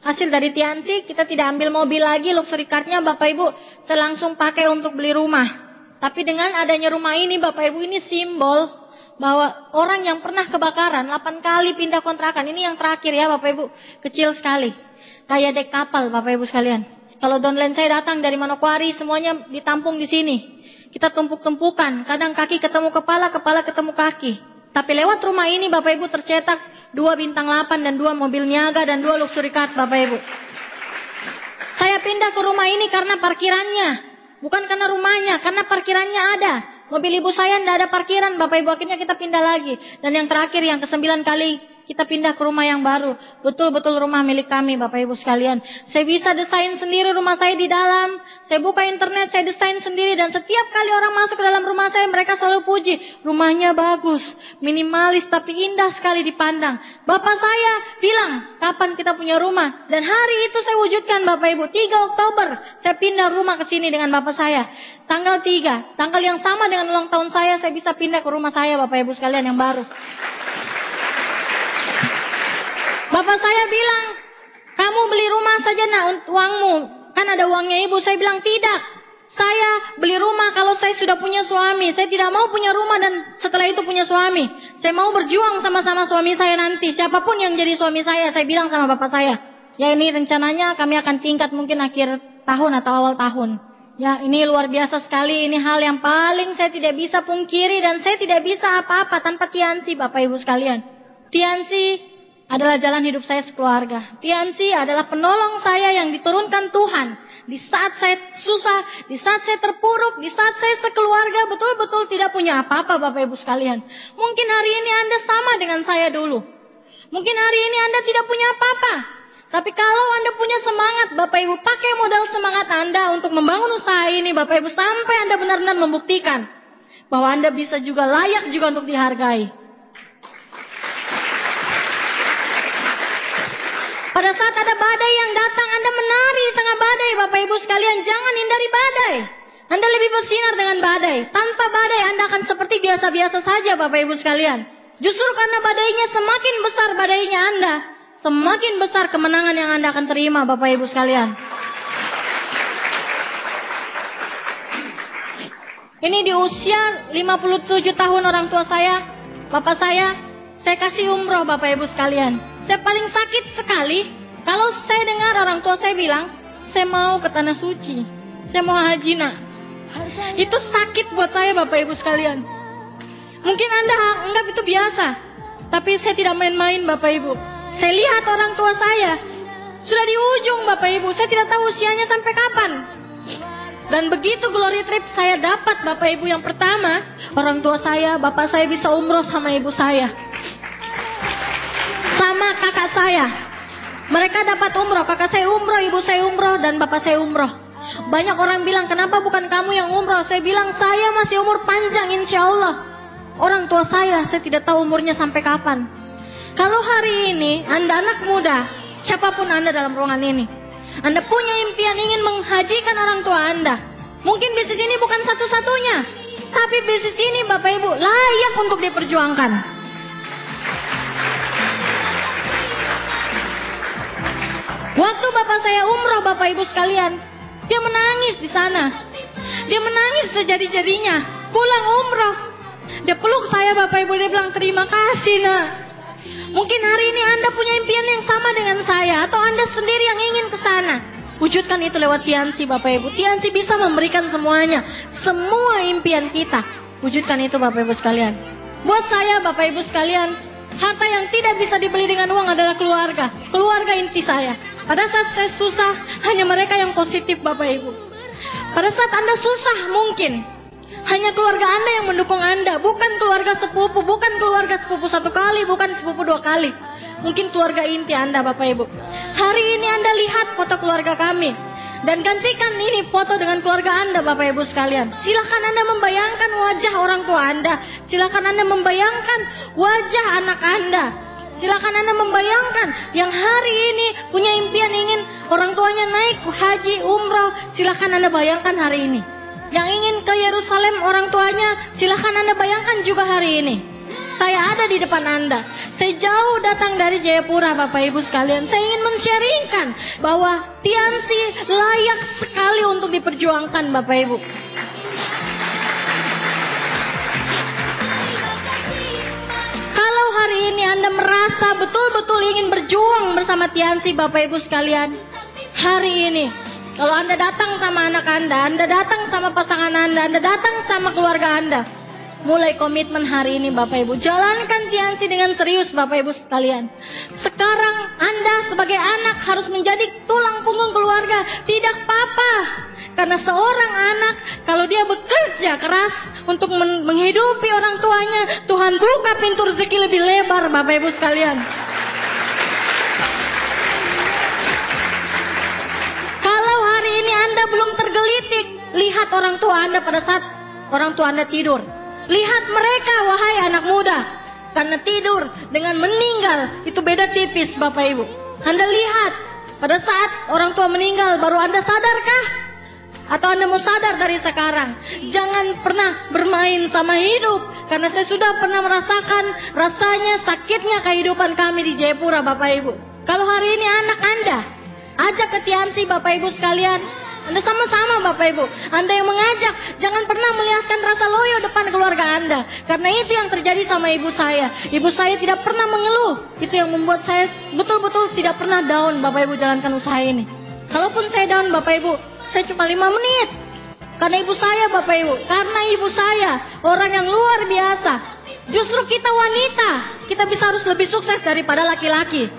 hasil dari Tiansi, kita tidak ambil mobil lagi, luxury card-nya Bapak Ibu, saya langsung pakai untuk beli rumah. Tapi dengan adanya rumah ini, Bapak Ibu, ini simbol bahwa orang yang pernah kebakaran 8 kali pindah kontrakan, ini yang terakhir ya Bapak Ibu, kecil sekali, kayak dek kapal Bapak Ibu sekalian. Kalau downline saya datang dari Manokwari, semuanya ditampung di sini. Kita tumpuk-tumpukan, kadang kaki ketemu kepala, kepala ketemu kaki. Tapi lewat rumah ini Bapak Ibu tercetak 2 bintang 8 dan 2 mobil niaga dan 2 luxury card Bapak Ibu. Saya pindah ke rumah ini karena parkirannya, bukan karena rumahnya, karena parkirannya ada. Mobil ibu saya tidak ada parkiran Bapak Ibu, akhirnya kita pindah lagi. Dan yang terakhir yang ke-9 kali kita pindah ke rumah yang baru. Betul-betul rumah milik kami Bapak Ibu sekalian. Saya bisa desain sendiri rumah saya di dalam. Saya buka internet, saya desain sendiri. Dan setiap kali orang masuk ke dalam rumah saya, mereka selalu puji. Rumahnya bagus, minimalis tapi indah sekali dipandang. Bapak saya bilang, kapan kita punya rumah? Dan hari itu saya wujudkan Bapak Ibu. 3 Oktober saya pindah rumah ke sini dengan Bapak saya. Tanggal 3, tanggal yang sama dengan ulang tahun saya bisa pindah ke rumah saya Bapak Ibu sekalian yang baru. Bapak saya bilang, kamu beli rumah saja nak, uangmu. Kan ada uangnya ibu. Saya bilang tidak. Saya beli rumah kalau saya sudah punya suami. Saya tidak mau punya rumah dan setelah itu punya suami. Saya mau berjuang sama-sama suami saya nanti. Siapapun yang jadi suami saya bilang sama bapak saya. Ya ini rencananya kami akan tingkat mungkin akhir tahun atau awal tahun. Ya ini luar biasa sekali. Ini hal yang paling saya tidak bisa pungkiri. Dan saya tidak bisa apa-apa tanpa Tiansi Bapak Ibu sekalian. Tiansi adalah jalan hidup saya sekeluarga. Tiansi adalah penolong saya yang diturunkan Tuhan. Di saat saya susah, di saat saya terpuruk, di saat saya sekeluarga betul-betul tidak punya apa-apa Bapak Ibu sekalian. Mungkin hari ini Anda sama dengan saya dulu. Mungkin hari ini Anda tidak punya apa-apa. Tapi kalau Anda punya semangat Bapak Ibu, pakai modal semangat Anda untuk membangun usaha ini Bapak Ibu. Sampai Anda benar-benar membuktikan bahwa Anda bisa juga layak juga untuk dihargai. Pada saat ada badai yang datang, Anda menari di tengah badai, Bapak Ibu sekalian. Jangan hindari badai. Anda lebih bersinar dengan badai. Tanpa badai, Anda akan seperti biasa-biasa saja, Bapak Ibu sekalian. Justru karena badainya semakin besar badainya Anda, semakin besar kemenangan yang Anda akan terima, Bapak Ibu sekalian. Ini di usia 57 tahun orang tua saya, bapak saya kasih umroh, Bapak Ibu sekalian. Saya paling sakit sekali kalau saya dengar orang tua saya bilang, saya mau ke tanah suci, saya mau haji nak. Itu sakit buat saya Bapak Ibu sekalian. Mungkin Anda anggap itu biasa, tapi saya tidak main-main Bapak Ibu. Saya lihat orang tua saya sudah di ujung Bapak Ibu, saya tidak tahu usianya sampai kapan. Dan begitu glory trip saya dapat Bapak Ibu, yang pertama, orang tua saya, bapak saya bisa umroh sama ibu saya. Sama kakak saya. Mereka dapat umroh, kakak saya umroh, ibu saya umroh, dan bapak saya umroh. Banyak orang bilang, kenapa bukan kamu yang umroh? Saya bilang, saya masih umur panjang insya Allah. Orang tua saya tidak tahu umurnya sampai kapan. Kalau hari ini, Anda anak muda, siapapun Anda dalam ruangan ini, Anda punya impian ingin menghajikan orang tua Anda. Mungkin bisnis ini bukan satu-satunya, tapi bisnis ini Bapak Ibu layak untuk diperjuangkan. Waktu bapak saya umroh Bapak Ibu sekalian, dia menangis di sana. Dia menangis sejadi-jadinya. Pulang umroh, dia peluk saya Bapak Ibu, dia bilang terima kasih nak. Mungkin hari ini Anda punya impian yang sama dengan saya, atau Anda sendiri yang ingin ke sana. Wujudkan itu lewat Tiansi Bapak Ibu. Tiansi bisa memberikan semuanya, semua impian kita. Wujudkan itu Bapak Ibu sekalian. Buat saya Bapak Ibu sekalian, harta yang tidak bisa dibeli dengan uang adalah keluarga. Keluarga inti saya. Pada saat saya susah, hanya mereka yang positif Bapak Ibu. Pada saat Anda susah mungkin hanya keluarga Anda yang mendukung Anda. Bukan keluarga sepupu, bukan keluarga sepupu 1 kali, bukan sepupu 2 kali. Mungkin keluarga inti Anda Bapak Ibu. Hari ini Anda lihat foto keluarga kami. Dan gantikan ini foto dengan keluarga Anda, Bapak Ibu sekalian. Silakan Anda membayangkan wajah orang tua Anda. Silakan Anda membayangkan wajah anak Anda. Silakan Anda membayangkan yang hari ini punya impian ingin orang tuanya naik haji, umroh. Silakan Anda bayangkan hari ini. Yang ingin ke Yerusalem orang tuanya, silakan Anda bayangkan juga hari ini. Saya ada di depan Anda. Saya jauh datang dari Jayapura, Bapak Ibu sekalian. Saya ingin men-sharingkan bahwa Tiansi layak sekali untuk diperjuangkan, Bapak Ibu. Kalau hari ini Anda merasa betul-betul ingin berjuang bersama Tiansi, Bapak Ibu sekalian, hari ini kalau Anda datang sama anak Anda datang sama pasangan Anda datang sama keluarga Anda, mulai komitmen hari ini, Bapak Ibu. Jalankan Tiansi dengan serius, Bapak Ibu sekalian. Sekarang Anda sebagai anak harus menjadi tulang punggung keluarga, tidak papa. Karena seorang anak, kalau dia bekerja keras untuk menghidupi orang tuanya, Tuhan buka pintu rezeki lebih lebar, Bapak Ibu sekalian. Kalau hari ini Anda belum tergelitik, lihat orang tua Anda pada saat orang tua Anda tidur. Lihat mereka, wahai anak muda. Karena tidur dengan meninggal itu beda tipis, Bapak Ibu. Anda lihat, pada saat orang tua meninggal baru Anda sadarkah? Atau Anda mau sadar dari sekarang? Jangan pernah bermain sama hidup. Karena saya sudah pernah merasakan rasanya sakitnya kehidupan kami di Jayapura, Bapak Ibu. Kalau hari ini anak Anda ajak ke Tiansi, Bapak Ibu sekalian, Anda sama-sama, Bapak Ibu. Anda yang mengajak, jangan pernah melihatkan rasa loyo depan keluarga Anda. Karena itu yang terjadi sama ibu saya. Ibu saya tidak pernah mengeluh. Itu yang membuat saya betul-betul tidak pernah down, Bapak Ibu, jalankan usaha ini. Kalaupun saya down, Bapak Ibu, saya cuma 5 menit. Karena ibu saya, Bapak Ibu. Karena ibu saya orang yang luar biasa. Justru kita wanita, kita bisa harus lebih sukses daripada laki-laki.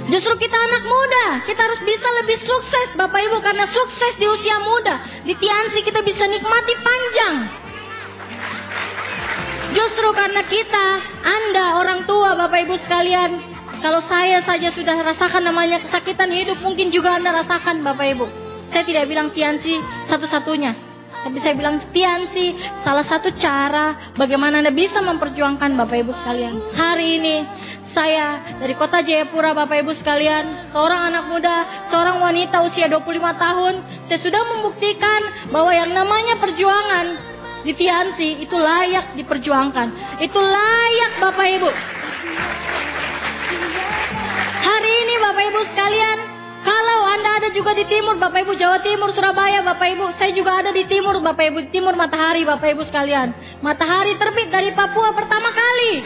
Justru kita anak muda, kita harus bisa lebih sukses, Bapak Ibu. Karena sukses di usia muda, di Tiansi kita bisa nikmati panjang. Justru karena kita, Anda orang tua, Bapak Ibu sekalian, kalau saya saja sudah rasakan namanya kesakitan hidup, mungkin juga Anda rasakan, Bapak Ibu. Saya tidak bilang Tiansi satu-satunya, tapi saya bilang Tiansi salah satu cara bagaimana Anda bisa memperjuangkan, Bapak Ibu sekalian. Hari ini saya dari kota Jayapura, Bapak Ibu sekalian, seorang anak muda, seorang wanita usia 25 tahun, saya sudah membuktikan bahwa yang namanya perjuangan di Tiansi itu layak diperjuangkan. Itu layak, Bapak Ibu. Hari ini, Bapak Ibu sekalian, kalau Anda ada juga di timur, Bapak Ibu, Jawa Timur, Surabaya, Bapak Ibu, saya juga ada di timur, Bapak Ibu, di timur matahari, Bapak Ibu sekalian. Matahari terbit dari Papua pertama kali.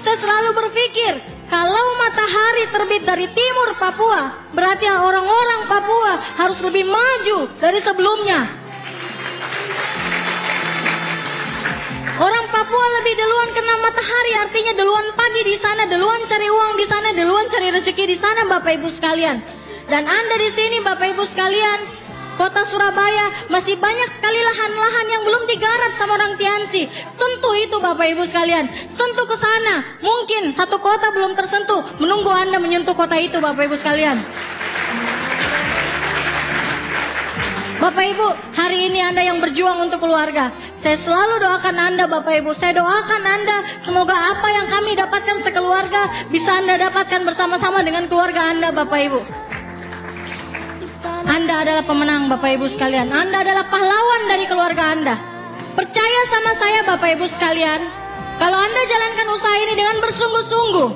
Saya selalu berpikir, kalau matahari terbit dari timur Papua, berarti orang-orang Papua harus lebih maju dari sebelumnya. Orang Papua lebih duluan kena matahari, artinya duluan pagi di sana, duluan cari uang di sana, duluan cari rezeki di sana, Bapak Ibu sekalian. Dan Anda di sini, Bapak Ibu sekalian, kota Surabaya masih banyak sekali lahan-lahan yang belum digarap sama orang Tiansi. Sentuh itu, Bapak Ibu sekalian. Sentuh ke sana. Mungkin satu kota belum tersentuh. Menunggu Anda menyentuh kota itu, Bapak Ibu sekalian. Bapak Ibu, hari ini Anda yang berjuang untuk keluarga. Saya selalu doakan Anda, Bapak Ibu. Saya doakan Anda, semoga apa yang kami dapatkan sekeluarga bisa Anda dapatkan bersama-sama dengan keluarga Anda, Bapak Ibu. Anda adalah pemenang, Bapak Ibu sekalian. Anda adalah pahlawan dari keluarga Anda. Percaya sama saya, Bapak Ibu sekalian. Kalau Anda jalankan usaha ini dengan bersungguh-sungguh,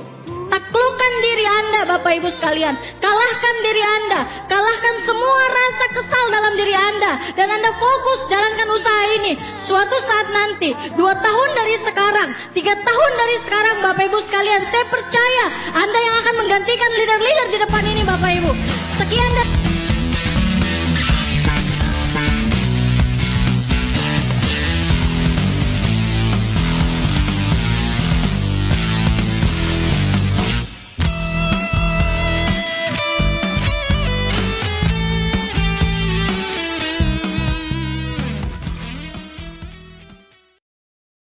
taklukkan diri Anda, Bapak Ibu sekalian. Kalahkan diri Anda. Kalahkan semua rasa kesal dalam diri Anda. Dan Anda fokus jalankan usaha ini. Suatu saat nanti, 2 tahun dari sekarang, 3 tahun dari sekarang, Bapak Ibu sekalian, saya percaya Anda yang akan menggantikan leader-leader di depan ini, Bapak Ibu. Sekian dan